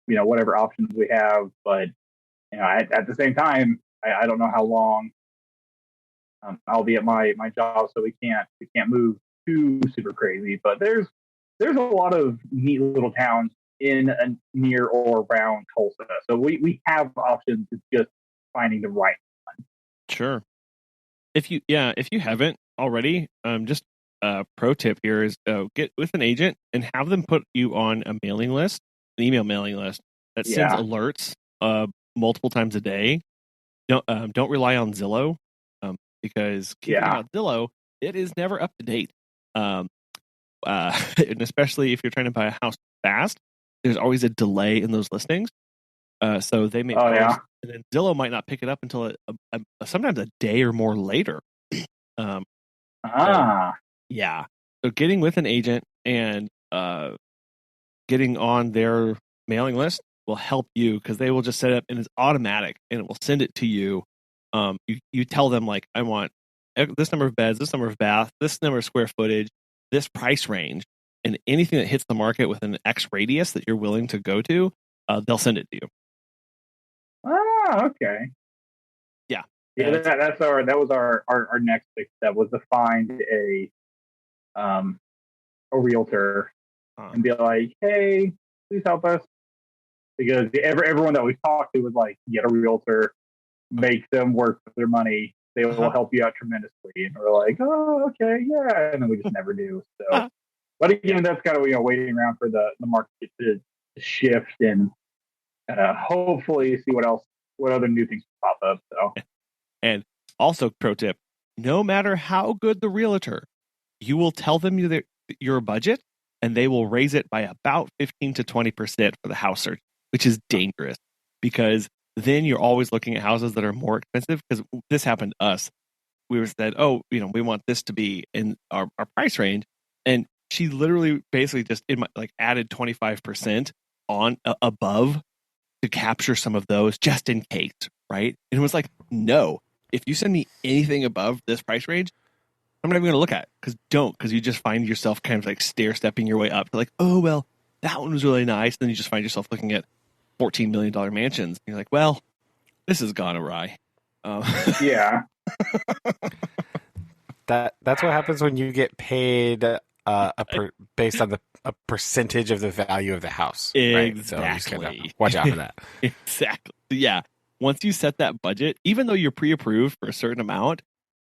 whatever options we have. But at the same time, I don't know how long I'll be at my job, so we can't move too super crazy. But there's a lot of neat little towns in and near or around Tulsa, so we have options. It's just finding the right one. Sure. If you haven't already, just a pro tip here is get with an agent and have them put you on a mailing list, an email mailing list that sends alerts multiple times a day. Don't rely on Zillow because keeping out Zillow, it is never up to date. And especially if you're trying to buy a house fast, there's always a delay in those listings. So they may post, and then Zillow might not pick it up until sometimes a day or more later. So getting with an agent and getting on their mailing list will help you because they will just set it up and it's automatic and it will send it to you. You tell them like, I want this number of beds, this number of baths, this number of square footage, this price range, and anything that hits the market with an X radius that you're willing to go to, they'll send it to you. Okay. Yeah. Yeah, that was our next big step, was to find a realtor and be like, hey, please help us, because everyone that we talked to was like, get a realtor, make them work for their money. They will help you out tremendously. And we're like, oh, okay, yeah. And then we just never do. So, but again, that's kind of, waiting around for the market to shift and hopefully see what other new things pop up. So, and also, pro tip: no matter how good the realtor, you will tell them your budget, and they will raise it by about 15 to 20% for the house search, which is dangerous, because then you're always looking at houses that are more expensive. Because this happened to us. We were said, oh, we want this to be in our price range. And she literally basically just added 25% on above to capture some of those just in case. Right. And it was like, no, if you send me anything above this price range, I'm not even going to look at it, because you just find yourself kind of like stair stepping your way up to like, oh, well, that one was really nice. Then you just find yourself looking at $14 million mansions. And you're like, well, this has gone awry. Yeah. That's what happens when you get paid based on a percentage of the value of the house. Exactly. Right? So you just gotta watch out for that. Exactly. Yeah. Once you set that budget, even though you're pre-approved for a certain amount,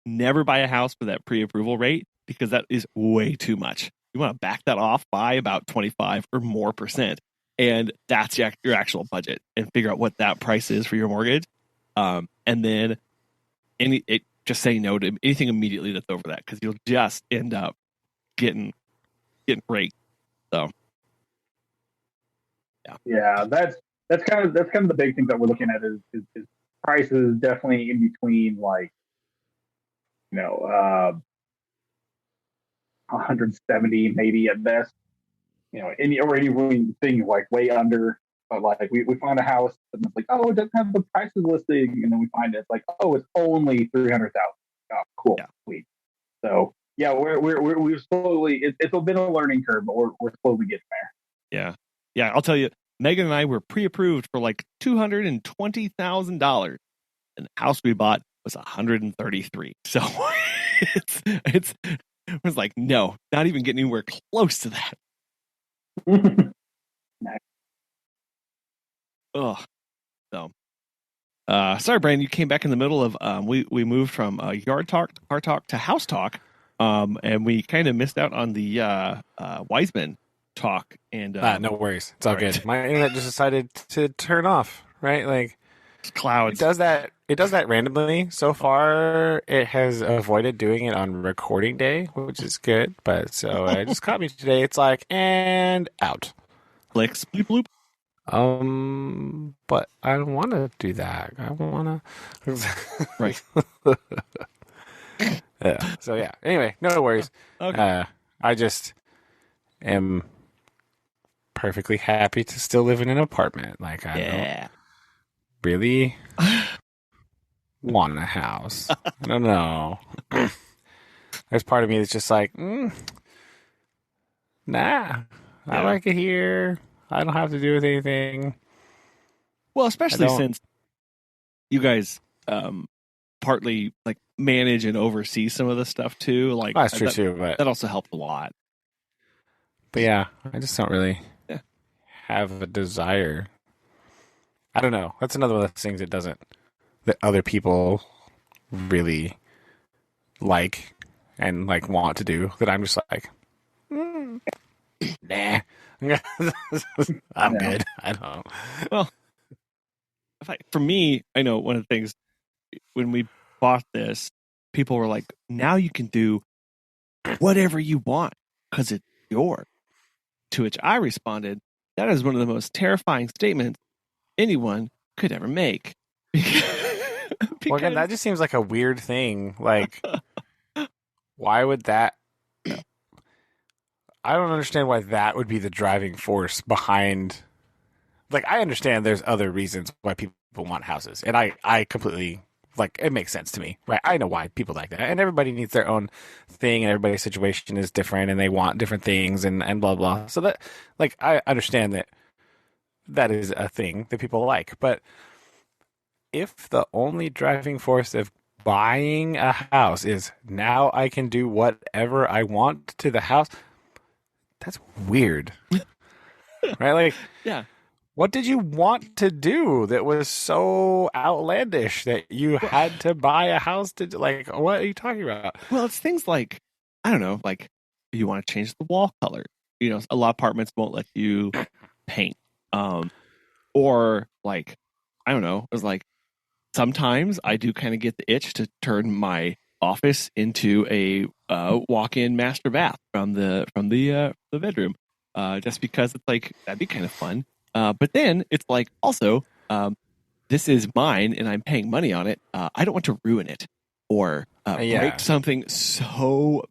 never buy a house for that pre-approval rate, because that is way too much. You want to back that off by about 25 or more percent. And that's your actual budget, and figure out what that price is for your mortgage. And then just say no to anything immediately that's over that, because you'll just end up getting raked. So yeah, that's kind of the big thing that we're looking at is prices definitely in between, like 170 maybe at best, or anything like way under. But like we find a house and it's like, oh, it doesn't have the prices listed, and then we find it's like, oh, it's only 300,000. Oh, cool, sweet. So yeah, we're slowly. It's been a learning curve, but we're slowly getting there. Yeah. I'll tell you, Megan and I were pre-approved for like $220,000, and the house we bought was $133,000. So it was like, no, not even getting anywhere close to that. Nice. Oh, so sorry, Brandon, you came back in the middle of we moved from yard talk to car talk to house talk, and we kind of missed out on the wisemen talk. And no worries, it's all good. My internet just decided to turn off. Right, like clouds. It does that randomly. So far, it has avoided doing it on recording day, which is good. But so it just caught me today. It's like, and out. Clicks, bloop bloop. But I don't want to do that. I want to. Right. Yeah. So yeah. Anyway, no worries. Okay. I just am perfectly happy to still live in an apartment. Like I don't really want a house. I don't know. There's part of me that's just like, nah. I like it here. I don't have to do with anything. Well, especially since you guys partly like manage and oversee some of the stuff too. Like that's true too, but that also helped a lot. But yeah, I just don't really have a desire. I don't know. That's another one of the things that other people really like and like want to do, that I'm just like, nah. I'm good. I don't. Well, for me, I know one of the things when we bought this, people were like, now you can do whatever you want because it's yours. To which I responded, that is one of the most terrifying statements anyone could ever make. Well, again, that just seems like a weird thing. Like, why would that? I don't understand why that would be the driving force behind. Like, I understand there's other reasons why people want houses, and I completely, like, it makes sense to me, right? I know why people like that, and everybody needs their own thing, and everybody's situation is different, and they want different things, and blah blah. So that, like, I understand that is a thing that people like, but if the only driving force of buying a house is now I can do whatever I want to the house. That's weird. Right? Like, Yeah. what did you want to do that was so outlandish that you had to buy a house to, like, what are you talking about? Well, it's things like, I don't know, like you want to change the wall color. You know, a lot of apartments won't let you paint. Or like, I don't know, it's like sometimes I do kind of get the itch to turn my office into a walk-in master bath from the bedroom, just because it's like that'd be kind of fun. But then it's like also, this is mine and I'm paying money on it. I don't want to ruin it or break something so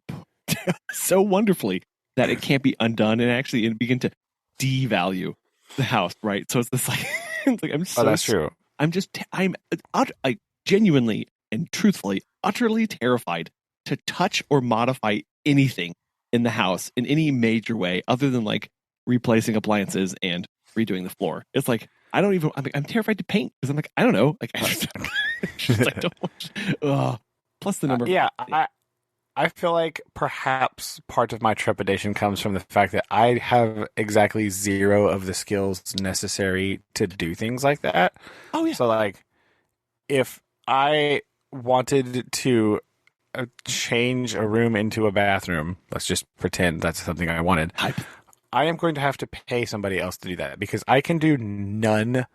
so wonderfully that it can't be undone and actually begin to devalue the house. Right. So it's this like, it's like I'm so. Oh, that's true. I'm genuinely and truthfully utterly terrified to touch or modify anything in the house in any major way other than like replacing appliances and redoing the floor. It's like I'm terrified to paint because I'm like I don't know, like I just like don't. Plus the number. I feel like perhaps part of my trepidation comes from the fact that I have exactly zero of the skills necessary to do things like that. Oh yeah. So like, if I wanted to change a room into a bathroom, let's just pretend that's something I wanted. I am going to have to pay somebody else to do that because I can do none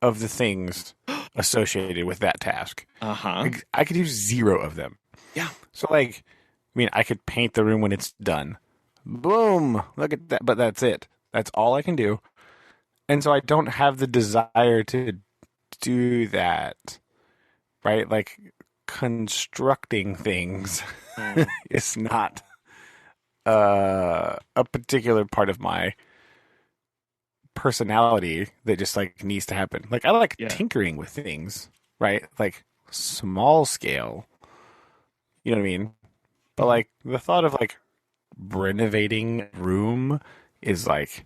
of the things associated with that task. I could do zero of them. Yeah. So like, I mean, I could paint the room when it's done. Boom! Look at that. But that's it. That's all I can do. And so I don't have the desire to do that. Right? Like, constructing things is not a particular part of my personality that just, like, needs to happen. Like, I like tinkering with things. Right? Like, small scale. You know what I mean? But like the thought of like renovating a room is like,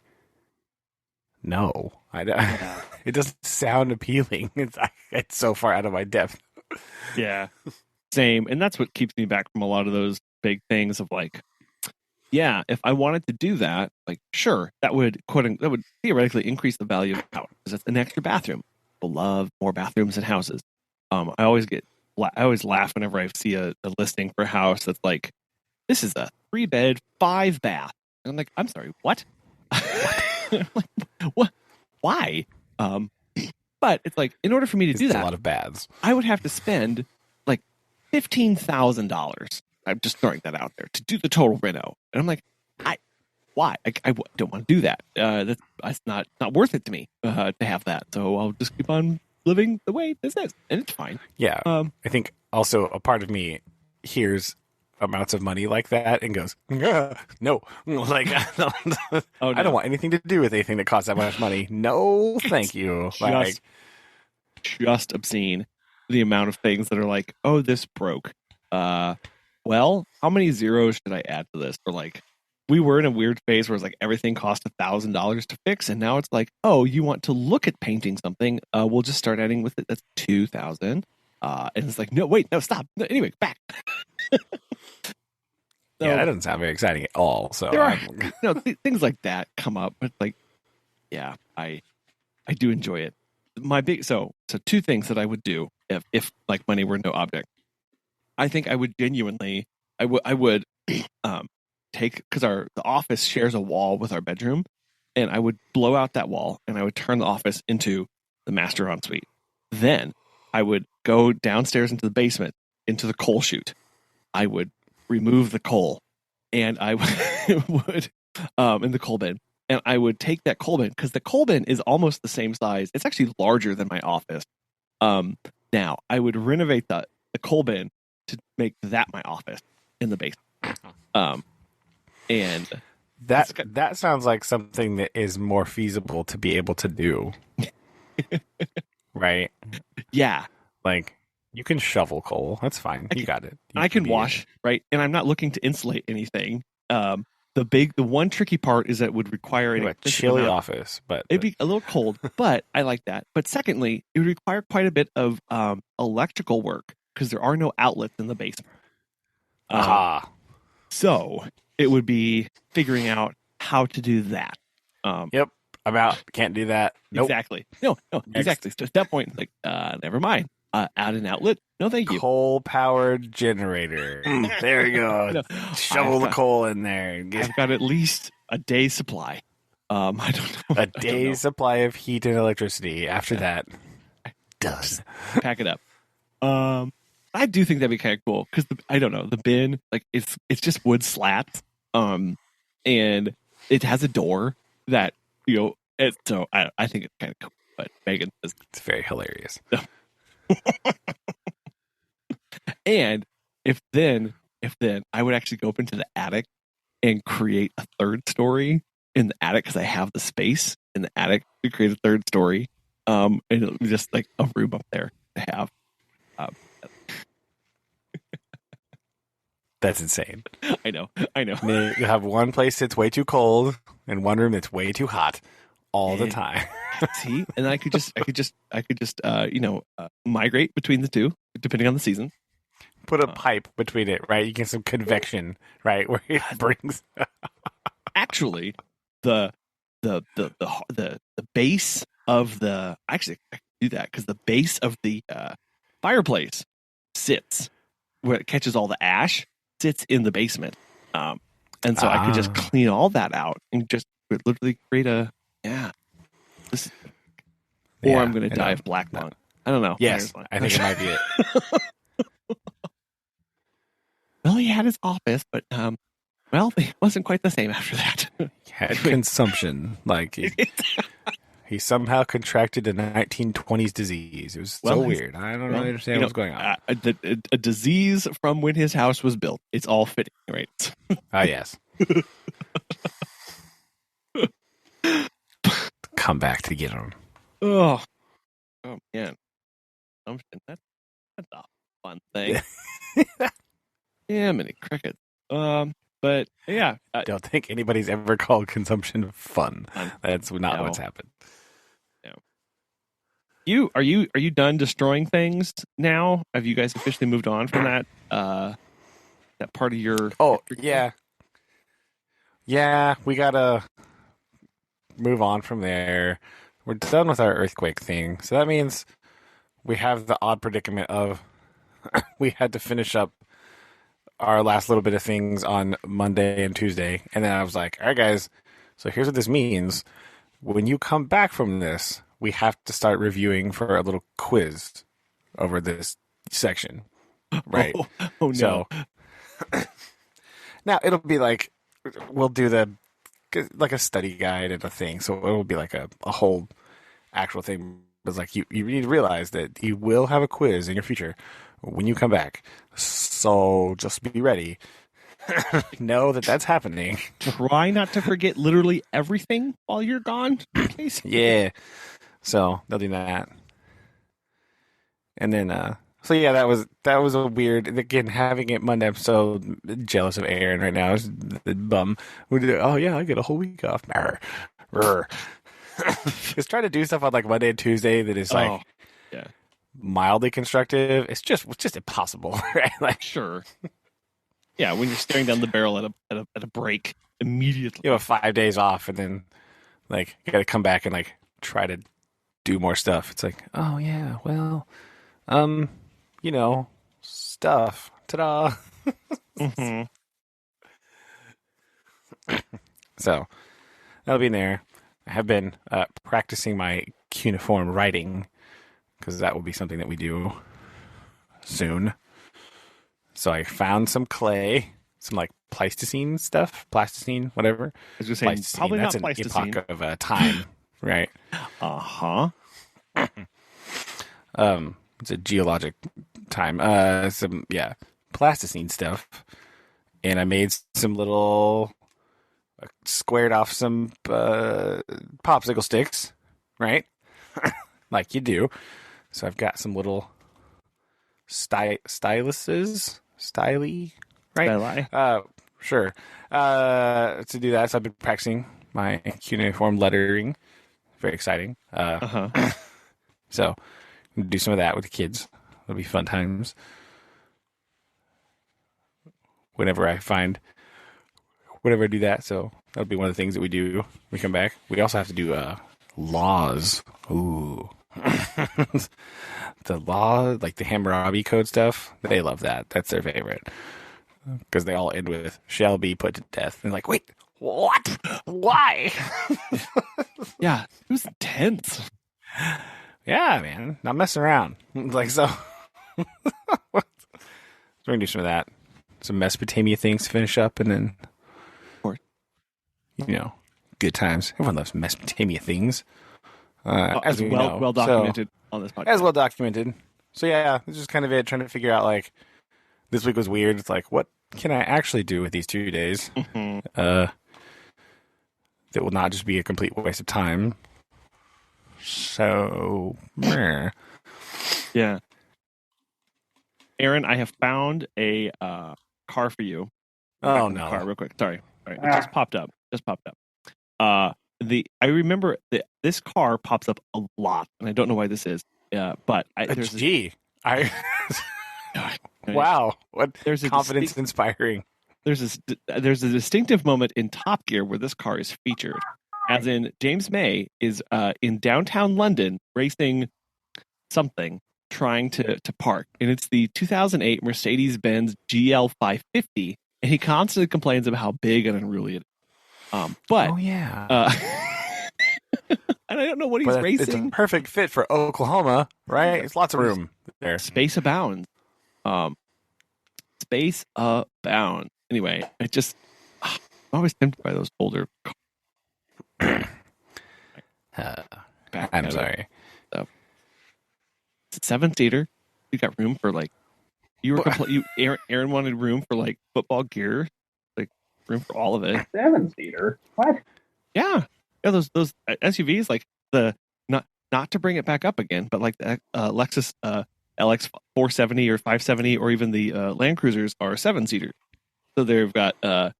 no, it doesn't sound appealing. It's so far out of my depth. Yeah, same, and that's what keeps me back from a lot of those big things of like, yeah, if I wanted to do that, like, sure, that would theoretically increase the value of the house because it's an extra bathroom. People love more bathrooms in houses. I always laugh whenever I see a listing for a house that's like, this is a 3-bed, 5-bath. And I'm like, I'm sorry, what? Like, what? Why? But it's like, in order for me to do that, a lot of baths. I would have to spend like $15,000. I'm just throwing that out there to do the total reno. And I'm like, why? I don't want to do that. That's not worth it to me to have that. So I'll just keep on living the way this is, and it's fine. Yeah. I think also a part of me hears amounts of money like that and goes, no, like, I don't want anything to do with anything that costs that much money. No, thank you. Just obscene the amount of things that are like, oh, this broke. Well, how many zeros should I add to this? Or like, we were in a weird phase where it's like everything cost $1,000 to fix, and now it's like, oh, you want to look at painting something? We'll just start adding with it. That's $2,000. And it's like, no, wait, no, stop. Anyway, back. Yeah, that doesn't sound very exciting at all. So there are things like that come up, but like, yeah, I do enjoy it. So two things that I would do if like money were no object. I think I would genuinely, I would take, because the office shares a wall with our bedroom, and I would blow out that wall and I would turn the office into the master ensuite. Then I would go downstairs into the basement, into the coal chute. I would remove the coal, and I would in the coal bin, and I would take that coal bin, because the coal bin is almost the same size. It's actually larger than my office. Now I would renovate the coal bin to make that my office in the basement. And that sounds like something that is more feasible to be able to do. Right? Yeah. Like, you can shovel coal. That's fine. You got it. I can wash, right? And I'm not looking to insulate anything. The one tricky part is that it would require a chilly office, but it'd be a little cold, but I like that. But secondly, it would require quite a bit of electrical work, because there are no outlets in the basement. So it would be figuring out how to do that. Yep. I'm out. Can't do that. Nope. Exactly. No, exactly. So at that point, like, never mind. Add an outlet. No, thank you. Coal-powered generator. There you go. No, shovel the coal in there. I've got at least a day's supply. I don't know. A day's supply of heat and electricity. After that, done. Pack it up. I do think that'd be kind of cool because I don't know, the bin, like it's just wood slats, and it has a door that so I think it's kind of cool. But Megan says it's very hilarious. And if then I would actually go up into the attic and create a third story in the attic because I have the space in the attic to create a third story. And it'll be just like a room up there to have. That's insane. I know. You have one place that's way too cold and one room that's way too hot all the time. See, and I could just migrate between the two depending on the season. Put a pipe between it, right? You get some convection, right, where it brings. Actually, the base of the I can do that because the base of the fireplace sits where it catches all the ash. Sits in the basement, and so I could just clean all that out and just literally create a or I'm going to die of black lung. I don't know. Yes, I think it might be it. Well, he had his office, but it wasn't quite the same after that. He had consumption, like he somehow contracted a 1920s disease. It was so weird. I don't really understand what's going on. A disease from when his house was built. It's all fitting, right? Yes. Come back to get him. Oh man. That's a fun thing. Yeah, many crickets. But yeah. I don't think anybody's ever called consumption fun. That's not what's happened. Are you done destroying things now? Have you guys officially moved on from that that part of your Yeah, we gotta move on from there. We're done with our earthquake thing. So that means we have the odd predicament of we had to finish up our last little bit of things on Monday and Tuesday. And then I was like, all right, guys, so here's what this means. When you come back from this, we have to start reviewing for a little quiz over this section. Right. Oh no. So, now it'll be like, we'll do like a study guide and a thing. So it'll be like a whole actual thing. It's like you need to realize that you will have a quiz in your future when you come back. So just be ready. Know that that's happening. Try not to forget literally everything while you're gone. Yeah. So they'll do that. And then, so yeah, that was a weird, again, having it Monday. I'm so jealous of Aaron right now. It's the bum. Oh yeah, I get a whole week off. Just trying to do stuff on like Monday and Tuesday that is like mildly constructive. It's just impossible, right? Like, sure. Yeah, when you're staring down the barrel at a break immediately. You have 5 days off, and then like you got to come back and like try to do more stuff. It's like, oh yeah, well, stuff. Ta-da. Mm-hmm. So that'll be in there. I have been practicing my cuneiform writing because that will be something that we do soon. So I found some clay, some like Pleistocene stuff, Pleistocene, whatever. I was just saying, probably that's not Pleistocene. An epoch of time, right? It's a geologic time. Pleistocene stuff, and I made some little squared off some popsicle sticks, right? Like you do. So I've got some little styluses, right? Styli. Sure. To do that, so I've been practicing my cuneiform lettering. Very exciting. Uh-huh. So do some of that with the kids. It'll be fun times. whenever I do that. So that'll be one of the things that we do when we come back. We also have to do laws. Ooh. The law, like the Hammurabi Code stuff, they love that. That's their favorite. Because they all end with, shall be put to death. And like, wait, what? Why? Yeah, it was intense. Yeah, man. Not messing around. Like, so. We're going to do some of that. Some Mesopotamia things to finish up, and then, good times. Everyone loves Mesopotamia things. As well documented on this podcast. As well documented. So yeah, this is kind of it. Trying to figure out, like, this week was weird. It's like, what can I actually do with these 2 days? Mm-hmm. That will not just be a complete waste of time. So, yeah. Aaron, I have found a car for you. Oh no! Car, real quick. Sorry. All right. It just popped up. I remember that this car pops up a lot, and I don't know why this is. But wow, what there's confidence inspiring. There's a distinctive moment in Top Gear where this car is featured, as in James May is in downtown London racing something, trying to park, and it's the 2008 Mercedes-Benz GL 550, and he constantly complains about how big and unruly it is. But and I don't know what he's racing. It's a perfect fit for Oklahoma, right? It's lots of room there. Space abounds. Space abounds. Anyway, I'm always tempted by those older cars. I'm sorry. It's a 7-seater. You got room for like Aaron wanted room for like football gear, like room for all of it. 7-seater? What? Yeah, those SUVs, like the not to bring it back up again, but like the Lexus LX 470 or 570 or even the Land Cruisers are 7-seater. So they've got the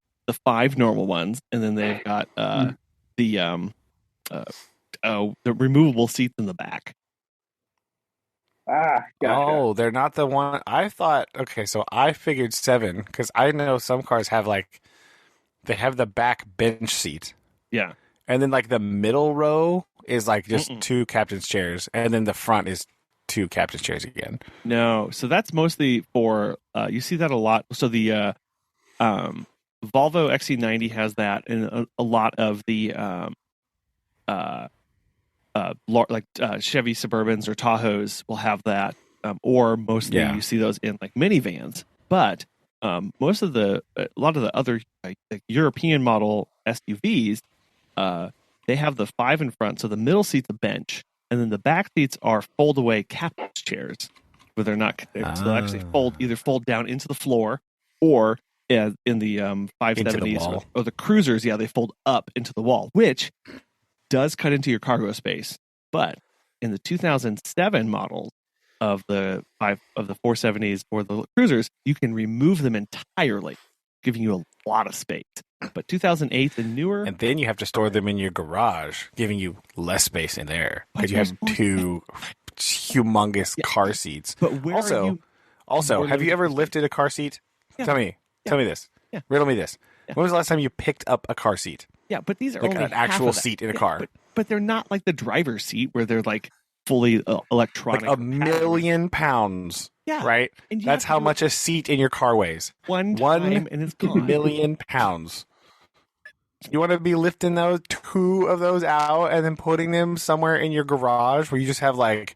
5 normal ones, and then they've got the removable seats in the back. Gotcha. Oh, they're not the one I thought. Okay, so I figured 7 because I know some cars have they have the back bench seat. Yeah, and then like the middle row is like just 2 captain's chairs, and then the front is 2 captain's chairs again. No, so that's mostly for you see that a lot. So the Volvo XC90 has that, and a lot of the Chevy Suburbans or Tahoes will have that, or mostly you see those in like minivans. But a lot of the other like European model SUVs, they have the 5 in front, so the middle seat's a bench, and then the back seats are fold away captain's chairs, where they're not. So they actually fold down into the floor, or in the 570s or the Cruisers, they fold up into the wall, which does cut into your cargo space. But in the 2007 models of the 470s or the Cruisers, you can remove them entirely, giving you a lot of space. But 2008 and newer, and then you have to store them in your garage, giving you less space in there because you have 2 humongous car seats. But where also, have you ever lifted a car seat? Yeah. Tell me this. Yeah. Riddle me this. Yeah. When was the last time you picked up a car seat? Yeah, but these are like only an actual seat in a car. But they're not like the driver's seat where they're like fully electronic. Like 1 million pounds. Yeah. Right? That's how much a seat in your car weighs. One time and it's gone. 1 million pounds. You want to be lifting 2 of those out and then putting them somewhere in your garage where you just have like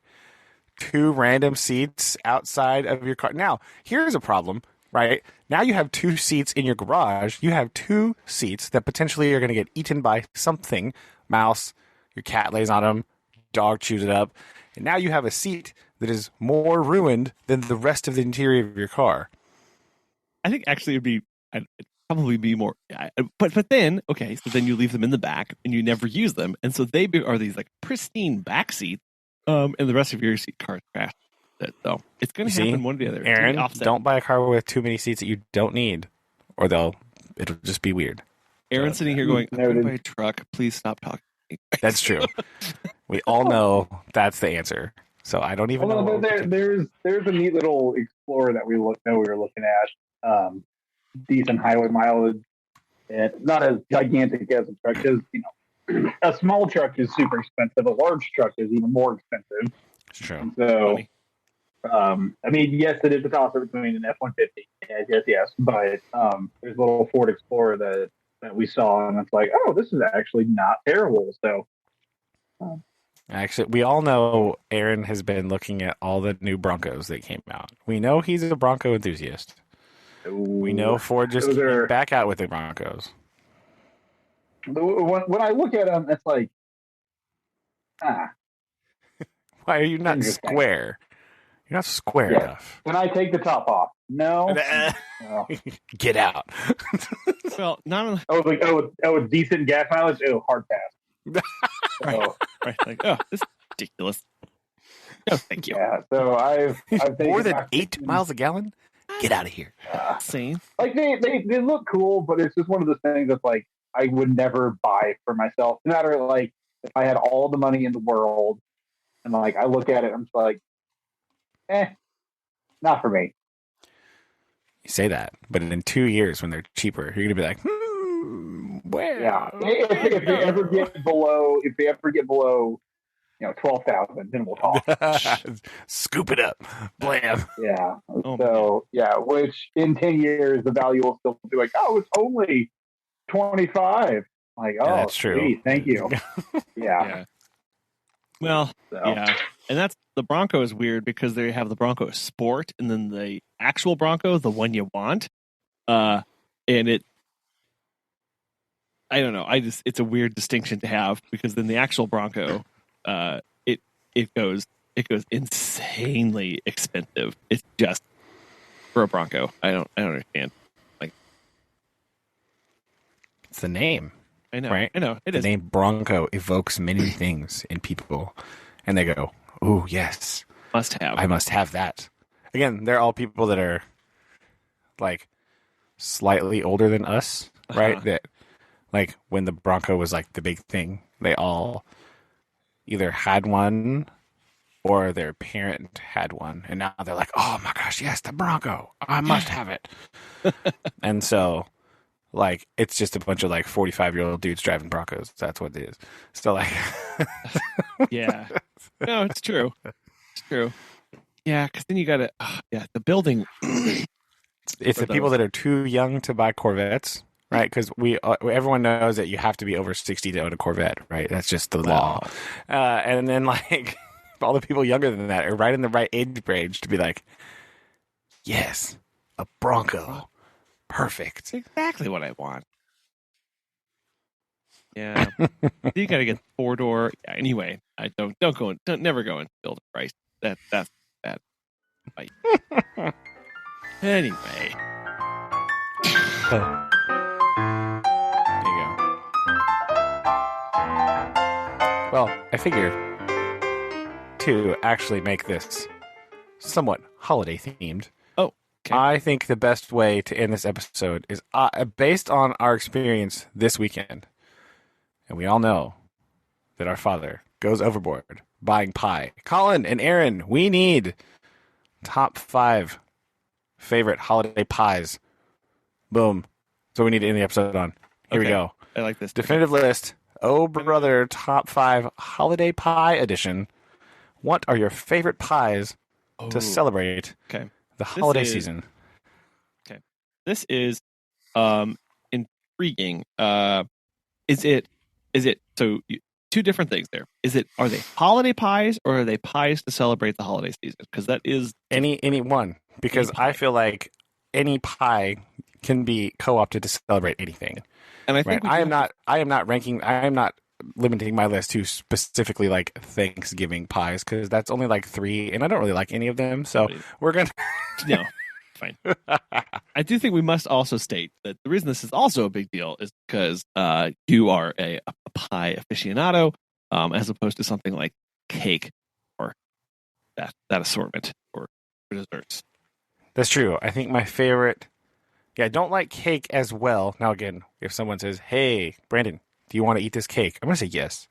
2 random seats outside of your car. Now, here's a problem, right? Now you have 2 seats in your garage. You have 2 seats that potentially are going to get eaten by something. Mouse, your cat lays on them, dog chews it up. And now you have a seat that is more ruined than the rest of the interior of your car. I think actually it'd probably be more, but then so then you leave them in the back and you never use them, and so they are these like pristine back seats, and the rest of your seat car crash. So it's going to happen one or the other. Aaron, don't buy a car with too many seats that you don't need, or it'll just be weird. Aaron's sitting here going, "I'm going to buy a truck. Please stop talking." That's true. We all know that's the answer. So I don't even know. There's a neat little Explorer that we were looking at. decent highway mileage. It's not as gigantic as a truck because a small truck is super expensive. A large truck is even more expensive. It's true. And so, I mean, yes, it is a toss between an F-150. Yes. But there's a little Ford Explorer that we saw, and it's like, oh, this is actually not terrible. So, actually, we all know Aaron has been looking at all the new Broncos that came out. We know he's a Bronco enthusiast. We know Ford just came back out with the Broncos. When I look at them, it's like, why are you not square? You're not square enough. Can I take the top off? No. Get out. Well, not only. I was like, oh, decent gas mileage. Oh, hard pass. Right. Like, oh, this is ridiculous. No, thank you. Yeah. So I've more than 8 miles a gallon. Get out of here. Same. Like they look cool, but it's just one of those things that's like I would never buy for myself. No matter like if I had all the money in the world, and like I look at it, I'm just like, not for me. You say that, but in 2 years when they're cheaper, you're gonna be like, where? Yeah. If they ever get below, 12,000, then we'll talk. Scoop it up, blam. Yeah. Which in 10 years the value will still be like, oh, it's only 25. Like, oh, that's true. Geez, thank you. Yeah. Well, yeah, and that's the Bronco is weird because they have the Bronco Sport and then the actual Bronco, the one you want, and it. I don't know. It's a weird distinction to have because then the actual Bronco, it goes insanely expensive. It's just for a Bronco. I don't understand. Like, it's the name. I know. Right? I know. The name Bronco evokes many things in people, and they go, "Oh yes, must have. I must have that." Again, they're all people that are like slightly older than us, right? That like when the Bronco was like the big thing, they all either had one or their parent had one, and now they're like, "Oh my gosh, yes, the Bronco! I must have it." And so, like, it's just a bunch of like 45-year-old dudes driving Broncos. That's what it is. So, like, yeah, no, it's true. It's true. Yeah, because then you got to, the building. It's the people that are too young to buy Corvettes. Right, because everyone knows that you have to be over 60 to own a Corvette, right? That's just the law. And then, like, all the people younger than that are right in the right age range to be like, yes, a Bronco. Perfect. That's exactly what I want. Yeah. You got to get 4-door. Yeah, anyway, I don't never go and build a price. That's bad. Fight. Anyway. Well, I figure to actually make this somewhat holiday themed. Oh, okay. I think the best way to end this episode is based on our experience this weekend. And we all know that our father goes overboard buying pie. Collin and Aaron, we need top 5 favorite holiday pies. Boom. So we need to end the episode on. Here we go. I like this. Definitive list. Oh, brother, top 5 holiday pie edition. What are your favorite pies to celebrate the holiday season? Okay. This is intriguing. Is it so two different things there. Are they holiday pies or are they pies to celebrate the holiday season? Because that is any one. Because I feel like any pie can be co-opted to celebrate anything. And I think I am not limiting my list to specifically like Thanksgiving pies because that's only like 3 and I don't really like any of them. So we're going to no, fine. I do think we must also state that the reason this is also a big deal is because you are a pie aficionado as opposed to something like cake or that assortment or desserts. That's true. I think my favorite. Yeah, I don't like cake as well. Now, again, if someone says, "Hey, Brandon, do you want to eat this cake?" I'm going to say yes.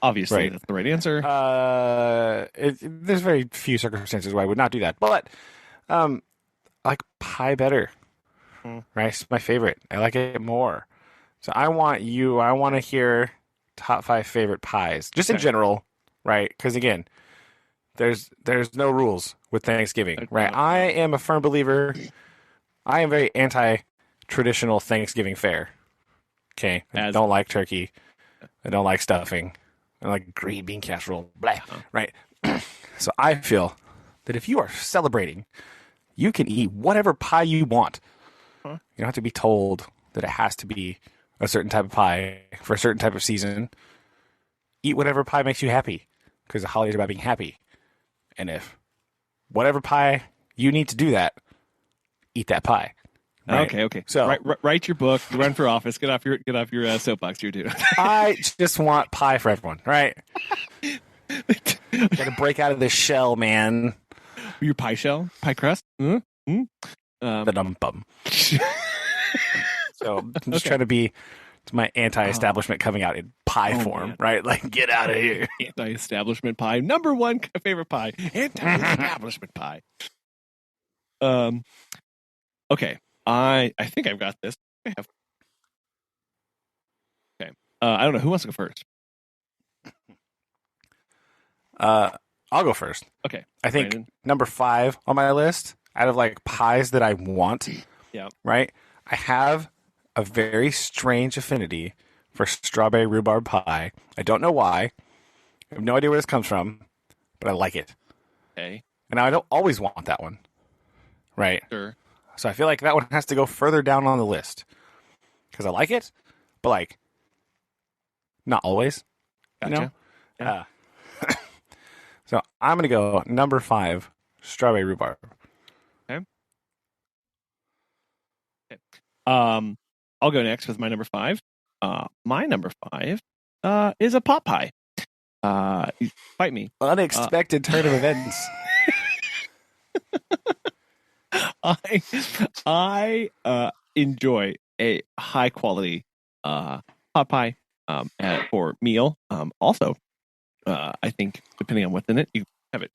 Obviously, that's the right answer. There's very few circumstances where I would not do that. But I like pie better, right? It's my favorite. I like it more. So I want to hear top 5 favorite pies, just in general, right? Because again, there's no rules with Thanksgiving, right? I am a firm believer. I am very anti-traditional Thanksgiving fare. Okay, I don't like turkey. I don't like stuffing. I like green bean casserole. Blah, right? So I feel that if you are celebrating, you can eat whatever pie you want. You don't have to be told that it has to be a certain type of pie for a certain type of season. Eat whatever pie makes you happy, because the holidays are about being happy. And if whatever pie you need to do that, eat that pie. Right? Okay. So write your book. Run for office. Get off your soapbox here, dude. I just want pie for everyone, right? Got to break out of this shell, man. Your pie shell, pie crust. The dum-bum. So I'm just trying to be my anti-establishment coming out in pie form, man. Right? Like, get out of here. Anti-establishment pie. Number 1 favorite pie. Anti-establishment pie. Okay. I think I've got this. I have. Okay. I don't know. Who wants to go first? I'll go first. Okay. I think number 5 on my list, out of like pies that I want. Yeah. Right? I have a very strange affinity for strawberry rhubarb pie. I don't know why. I have no idea where this comes from, but I like it. Okay. And I don't always want that one. Right? Sure. So I feel like that one has to go further down on the list. Because I like it, but like, not always. Gotcha. You know? Yeah. So I'm going to go number 5, strawberry rhubarb. Okay. I'll go next with my number 5. My number 5 is a pot pie. Fight me. Unexpected turn of events. I enjoy a high quality pot pie for meal. Also, I think depending on what's in it, you have it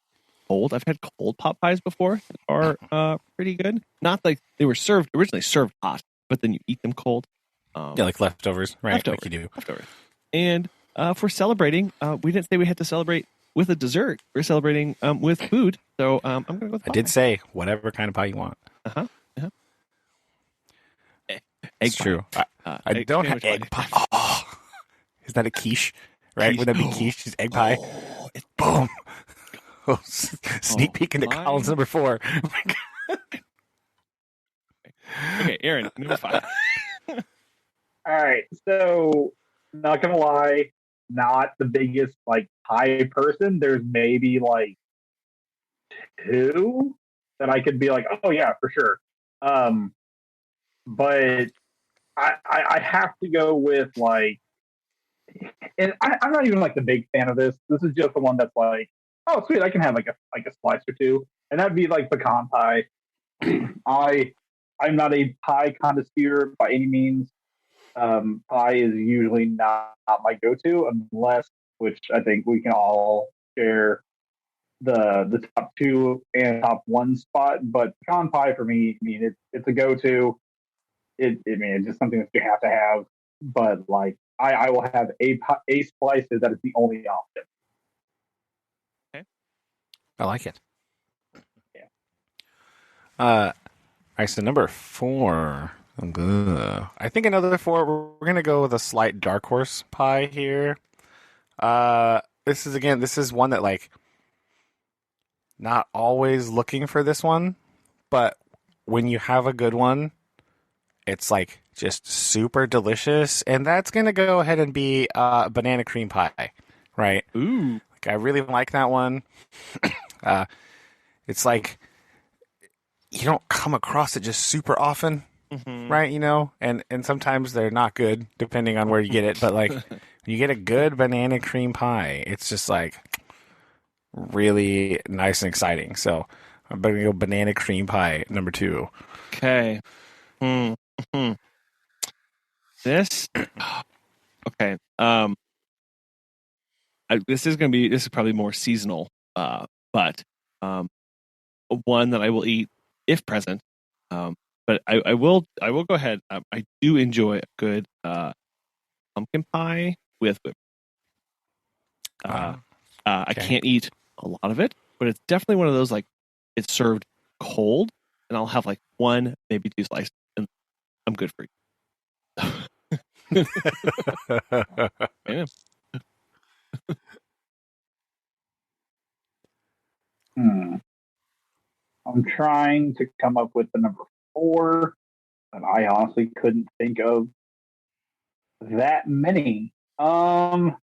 cold. I've had cold pot pies before that are pretty good. Not like they were originally served hot, but then you eat them cold. Yeah, like leftovers, right? Like you do. Leftovers. And for celebrating, we didn't say we had to celebrate with a dessert. We're celebrating with food. So I'm going to go with pie. I did say whatever kind of pie you want. Egg pie. True. I don't have egg pie. Oh, is that a quiche? Right? Quiche. Would that be quiche? Is egg pie? Oh, it's boom. Sneak peek into Collin's number 4. Oh my God. Okay, Aaron, number 5. All right, so not gonna lie, not the biggest like pie person. There's maybe like 2 that I could be like, oh yeah, for sure. But I have to go with like, and I'm not even like the big fan of this. This is just the one that's like, oh sweet, I can have like a slice or 2, and that'd be like pecan pie. I'm not a pie connoisseur by any means. Pie is usually not my go-to unless, which I think we can all share the top 2 and top 1 spot. But pecan pie for me, I mean, it's a go-to. It's just something that you have to have. But like, I will have a slice that is the only option. Okay, I like it. Yeah. All right, so number 4. I think another 4. We're gonna go with a slight dark horse pie here. This is one that like, not always looking for this one, but when you have a good one, it's like just super delicious, and that's gonna go ahead and be banana cream pie, right? Ooh, like I really like that one. It's like you don't come across it just super often. Mm-hmm. Right, you know, and sometimes they're not good depending on where you get it. But like, when you get a good banana cream pie, it's just like really nice and exciting. So I'm gonna go banana cream pie number 2. Okay. Mm-hmm. This. Okay. This is probably more seasonal. But one that I will eat if present. But I will go ahead. I do enjoy a good pumpkin pie with whipped. I can't eat a lot of it, but it's definitely one of those, like, it's served cold, and I'll have like one, maybe two slices, and I'm good for you. Yeah. I'm trying to come up with the number 4, and I honestly couldn't think of that many. Let's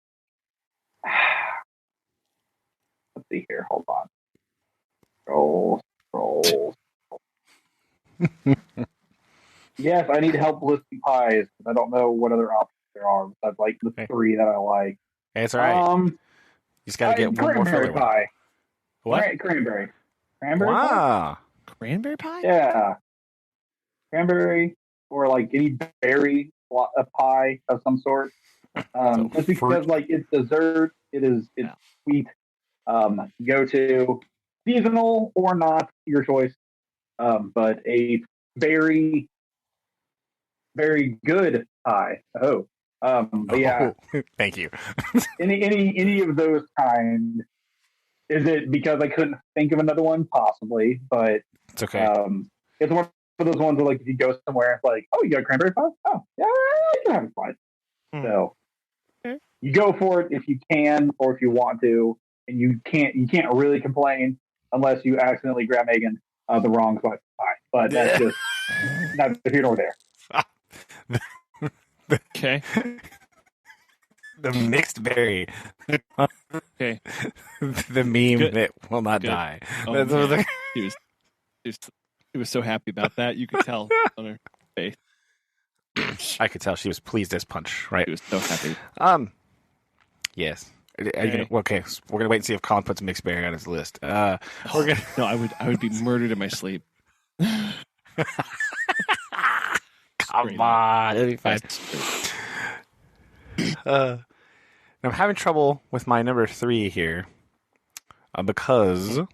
see here. Hold on. Scroll. Yes, I need help listing pies. I don't know what other options there are. I'd like the 3 that I like. Hey, it's all right. You just got to get one more filler pie. What? Cranberry. Wow. Pie? Cranberry pie? Yeah. Cranberry or like any berry pie of some sort. Just because like it's dessert, it's sweet. Go to seasonal or not, your choice. But a very, very good pie. But yeah. Thank you. any of those kind. Is it because I couldn't think of another one? Possibly, but it's okay. It's one of those ones where, like, if you go somewhere, it's like, oh, you got cranberry pie? Oh, yeah, you can have it fine. So you go for it if you can or if you want to, and you can't really complain unless you accidentally grab Megan the wrong slice of pie. But that's just not here nor there. Okay. The mixed berry. Okay. The meme that will not die. Oh, he was so happy about that. You could tell on her face. I could tell she was pleased as punch, right? She was so happy. Yes. Are you gonna, so we're gonna wait and see if Collin puts mixed berry on his list. We're gonna. No, I would be murdered in my sleep. Come on, it'll be fine. I'm having trouble with my number 3 here because I'm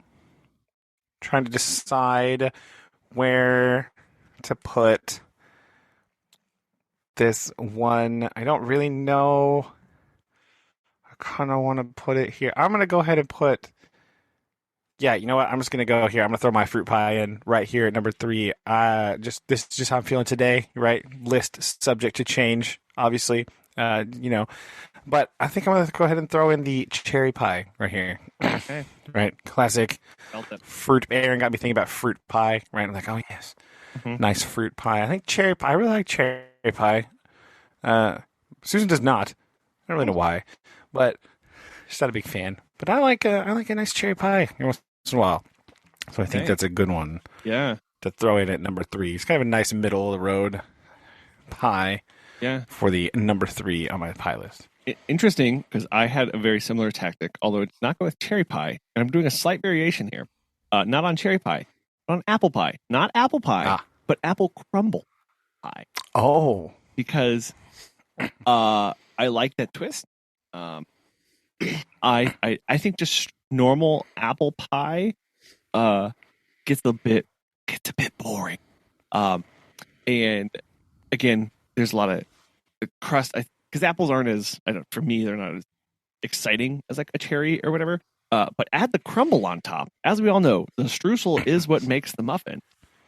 trying to decide where to put this one. I don't really know. I kind of want to put it here. I'm going to go ahead and put... Yeah, you know what? I'm just going to go here. I'm going to throw my fruit pie in right here at number 3. This is just how I'm feeling today, right? List subject to change, obviously. But I think I'm going to go ahead and throw in the cherry pie right here. Okay. Right? Classic fruit. Aaron got me thinking about fruit pie, right? I'm like, oh, yes. Mm-hmm. Nice fruit pie. I think cherry pie. I really like cherry pie. Susan does not. I don't really know why, but she's not a big fan. But I like a nice cherry pie every once in a while. So I think that's a good one. Yeah. To throw in at number 3. It's kind of a nice middle of the road pie. Yeah. For the number 3 on my pie list. Interesting, because I had a very similar tactic, although it's not going with cherry pie, and I'm doing a slight variation here. Not on cherry pie, but on apple pie. Not apple pie, but apple crumble pie. Oh. Because I like that twist. I think just normal apple pie gets a bit boring. And again, there's a lot of crust. Because apples aren't as, for me, they're not as exciting as like a cherry or whatever. But add the crumble on top. As we all know, the streusel is what makes the muffin.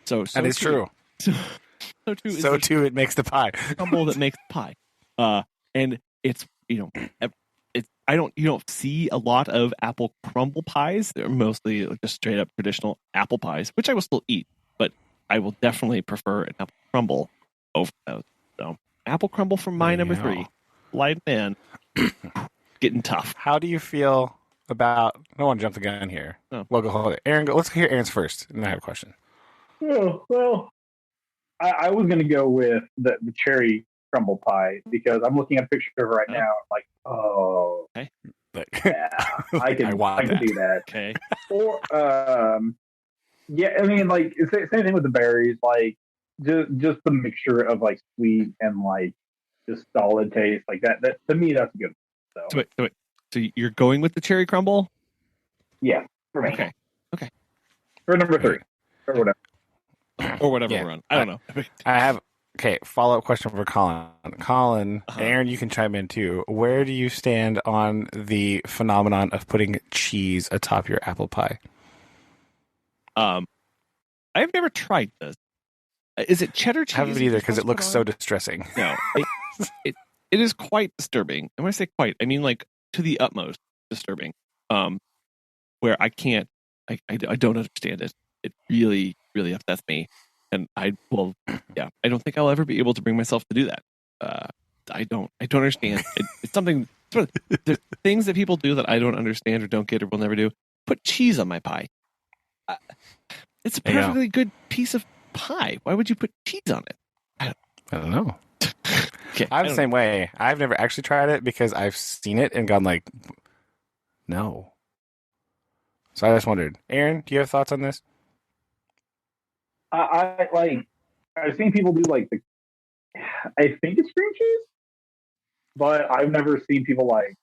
So that is true. So too, it makes the pie. Crumble that makes the pie. And it's, you don't see a lot of apple crumble pies. They're mostly just straight up traditional apple pies, which I will still eat, but I will definitely prefer an apple crumble over those. So apple crumble from my number 3. Light man. Getting tough. How do you feel about... I don't want to jump the gun here. Oh. Well, go hold it. Aaron, let's hear Aaron's first, and then I have a question. Oh, well, I was going to go with the cherry crumble pie because I'm looking at a picture of it right now. Like, oh, okay. Yeah, I can do that. Okay. Or, yeah, I mean, like, same thing with the berries. Like, just the mixture of like sweet and like just solid taste, like that to me, that's good. So wait. So you're going with the cherry crumble? Yeah, for me. Okay. For number 3, or whatever. or whatever we're on. I don't know. I have follow-up question for Collin. Collin, Aaron, you can chime in too. Where do you stand on the phenomenon of putting cheese atop your apple pie? I've never tried this. Is it cheddar cheese? I haven't either because it looks so distressing. No, it is quite disturbing. And when I say quite, I mean like to the utmost disturbing. Where I can't, I don't understand it. It really, really upsets me. And I don't think I'll ever be able to bring myself to do that. I don't understand. It's something. There's things that people do that I don't understand or don't get or will never do. Put cheese on my pie. It's a perfectly good piece of pie. Why would you put cheese on it? I don't know. Okay, I'm the same way. I've never actually tried it because I've seen it and gone like, no. So I just wondered, Aaron, do you have thoughts on this? I've seen people do like I think it's cream cheese, but I've never seen people like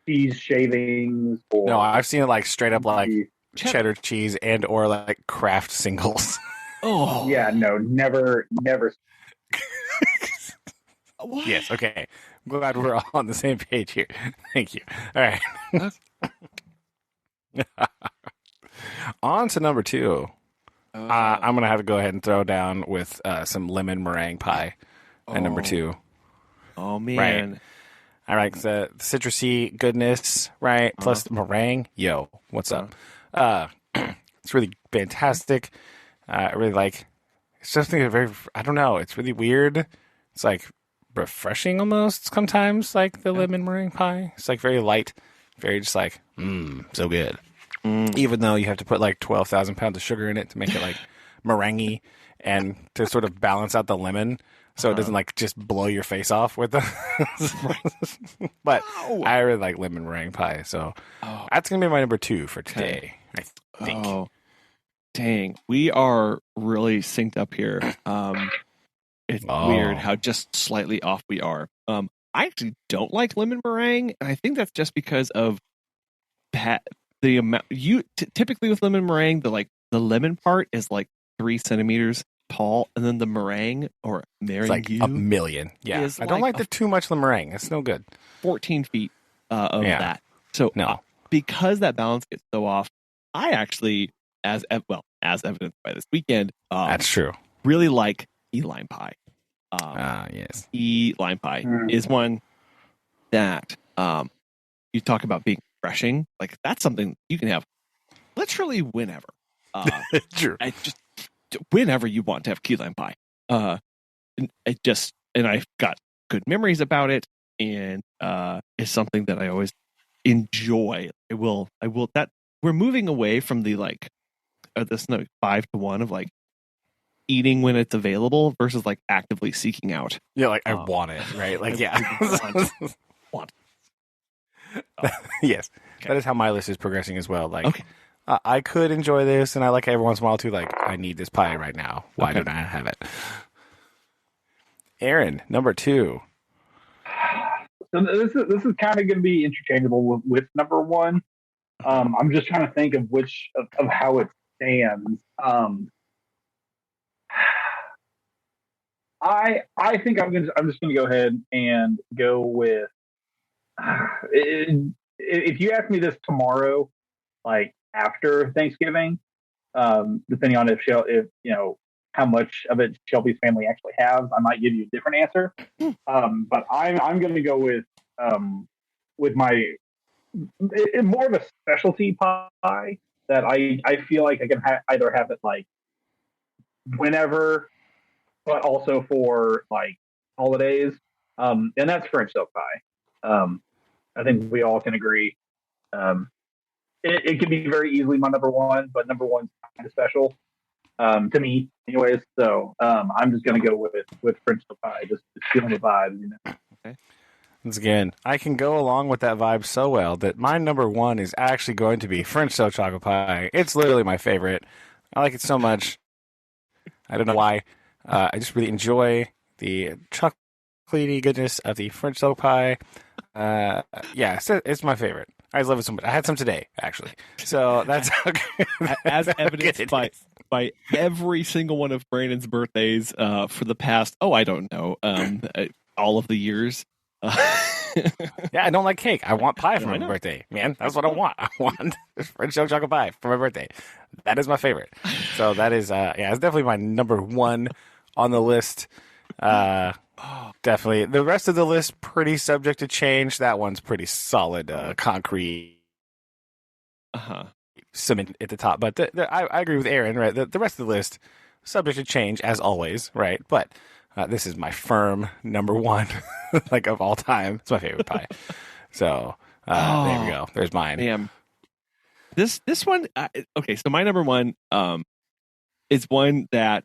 cheese shavings. Or no, I've seen it like straight up like cheddar cheese and or like Kraft singles. Oh yeah, no, never. Yes, okay. I'm glad we're all on the same page here. Thank you. All right. On to number 2. I'm going to have to go ahead and throw down with some lemon meringue pie at number 2. Oh, man. Right. I like the citrusy goodness, right? Plus the meringue. Yo, what's up? It's really fantastic. I really like it's something very, I don't know, it's really weird. It's like refreshing almost sometimes, like the lemon meringue pie. It's like very light, very just like, so good. Even though you have to put like 12,000 pounds of sugar in it to make it like meringue and to sort of balance out the lemon so it doesn't like just blow your face off with the. But I really like lemon meringue pie, so that's gonna be my number 2 for today. I think. Oh, dang, we are really synced up here. It's weird how just slightly off we are. I actually don't like lemon meringue, and I think that's just because of the amount you typically with lemon meringue, the lemon part is like 3 centimeters tall, and then the meringue or meringue it's like a million. Yeah, I don't like the too much meringue. It's no good. 14 feet of that. So because that balance gets so off, I actually, as evidenced by this weekend, that's true. Really like key lime pie. Yes, key lime pie is one that you talk about being refreshing. Like that's something you can have literally whenever. True. Whenever you want to have key lime pie. And I've got good memories about it, and it's something that I always enjoy. I will that we're moving away from the this 5-to-1 of like eating when it's available versus like actively seeking out. Yeah, like I want it, right? Like want. Yes, okay. That is how my list is progressing as well. Like, I could enjoy this, and I like every once in a while too. Like, I need this pie right now. Why don't I have it? Aaron, number 2. So this is kind of going to be interchangeable with number 1. I'm just trying to think of which of how it stands. I think I'm just going to go ahead and go with. If you ask me this tomorrow, like after Thanksgiving, depending on if how much of it Shelby's family actually has, I might give you a different answer. But I'm going to go with my more of a specialty pie that I feel like I can either have it like whenever, but also for like holidays, and that's French silk pie. I think we all can agree. It can be very easily my number 1, but number 1's kind of special to me, anyways. So I'm just going to go with French silk pie, just feeling the vibe, you know. Okay. Once again, I can go along with that vibe so well that my number 1 is actually going to be French silk chocolate pie. It's literally my favorite. I like it so much. I don't know why. I just really enjoy the chocolatey goodness of the French silk pie. It's my favorite. I love it so much. I had some today, actually. So that's how good. As evidenced by by every single one of Brandon's birthdays for the past, I don't know, all of the years. Yeah, I don't like cake. I want pie for my birthday, man. That's what I want. I want French chocolate pie for my birthday. That is my favorite. So that is, it's definitely my number one on the list. Definitely. The rest of the list, pretty subject to change. That one's pretty solid, concrete. Cement at the top. But I agree with Aaron, right? The rest of the list, subject to change, as always, right? But this is my firm number one, like, of all time. It's my favorite pie. So there we go. There's mine. Damn. This one, okay, so my number one is one that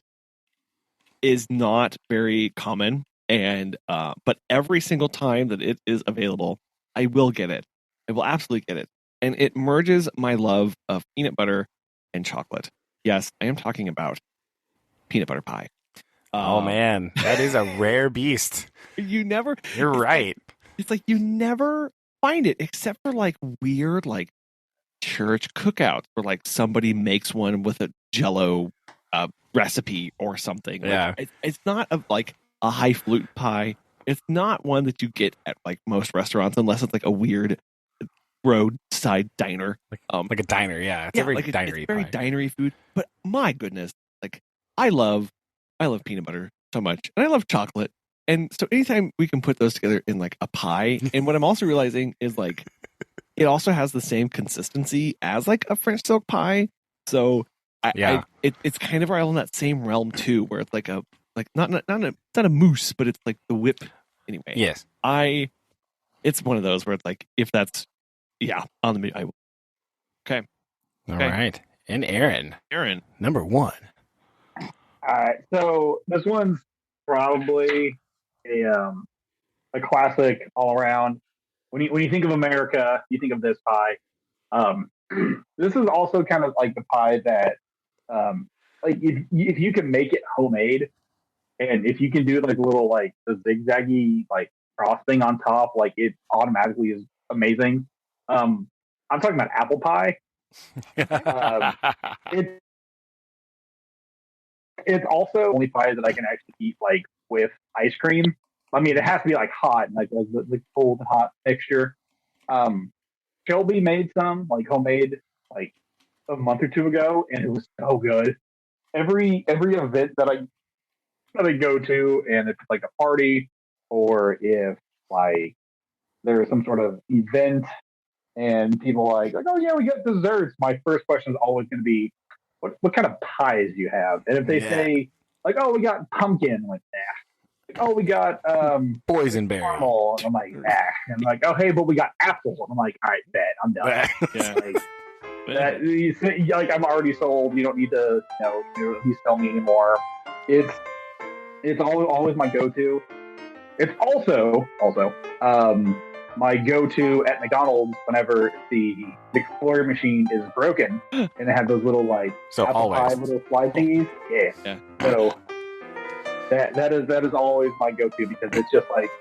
is not very common, and but every single time that it is available, I will get it. I will absolutely get it. And it merges my love of peanut butter and chocolate. Yes, I am talking about peanut butter pie. Oh man, that is a rare beast. You're right. It's like you never find it except for like weird like church cookouts where like somebody makes one with a Jello recipe or something. Yeah, like, it's not like a high flute pie. It's not one that you get at like most restaurants unless it's like a weird roadside diner, like a diner. Yeah, it's a very dinery. It's very dinery food. But my goodness, like I love peanut butter so much, and I love chocolate. And so anytime we can put those together in like a pie, and what I'm also realizing is like it also has the same consistency as like a French silk pie. So it's kind of all in that same realm too, where it's like a not a mousse, but it's like the whip. Anyway, yes, it's one of those where it's like if that's on the menu, I will. Okay, all right, and Aaron, number one. All right, so this one's probably a classic all around. When you think of America, you think of this pie. This is also kind of like the pie that, like if you can make it homemade, and if you can do like a little like the zigzaggy like frosting on top, like it automatically is amazing. I'm talking about apple pie. It's also the only pie that I can actually eat like with ice cream. I mean, it has to be like hot, like the cold and hot mixture. Shelby made some like homemade like a month or two ago, and it was so good. Every event that I go to, and if it's like a party or if like there's some sort of event and people like oh yeah, we got desserts, my first question is always going to be what kind of pies do you have? And if they say like oh we got pumpkin, I'm like nah. Like, oh we got boysenberry, caramel, and I'm like nah. And I'm like oh hey but we got apple, and I'm like all right bet I'm done. Like I'm already sold. You don't need to you sell me anymore. It's always my go-to. It's also my go-to at McDonald's whenever the McFlurry machine is broken and they have those little like apple pie little slide thingies. Yeah. So that is always my go-to because it's just like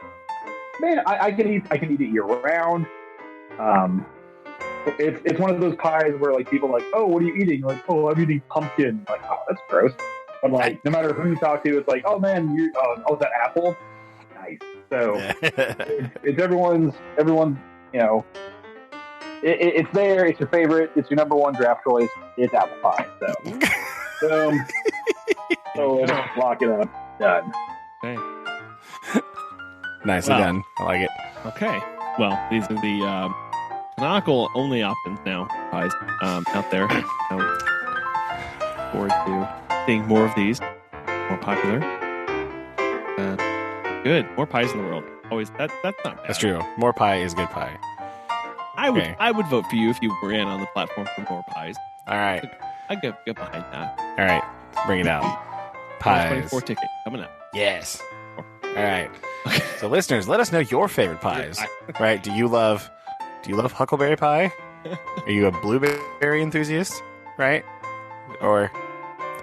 man, I can eat it year round. It's one of those pies where like people are like, oh, what are you eating? You're like, oh, I'm eating pumpkin. Like, oh, that's gross. But like, no matter who you talk to, it's like, oh man, that apple, nice. So it's everyone's. It's there. It's your favorite. It's your number one draft choice. It's apple pie. So, so lock it up. Done. Okay. Nicely done. I like it. Okay. Well, these are the canonical only options now, pies out there. So, forward to seeing more of these, more popular. Good, more pies in the world. Always that's not bad. That's true. More pie is good pie. I would vote for you if you were in on the platform for more pies. All right, I'd get behind that. All right, bring it out. Pies. 24 ticket coming up. Yes. All right. So, listeners, let us know your favorite pies. Right? Do you love huckleberry pie? Are you a blueberry enthusiast? Right? Or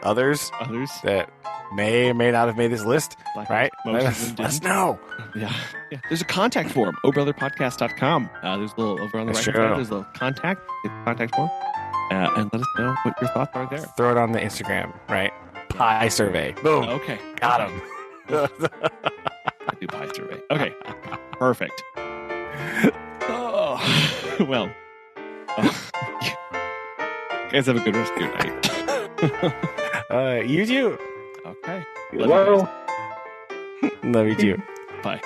others that may or may not have made this list, right? Let us know. Yeah. There's a contact form, obrotherpodcast.com. There's a little over on the right side. There's a little contact form. and let us know what your thoughts are there. Throw it on the Instagram, right? Pie survey. Boom. Okay. Got him. I do pie survey. Okay. Perfect. Oh, well. You guys have a good rest of your night. You too. Okay. Love you. Love you too. Bye.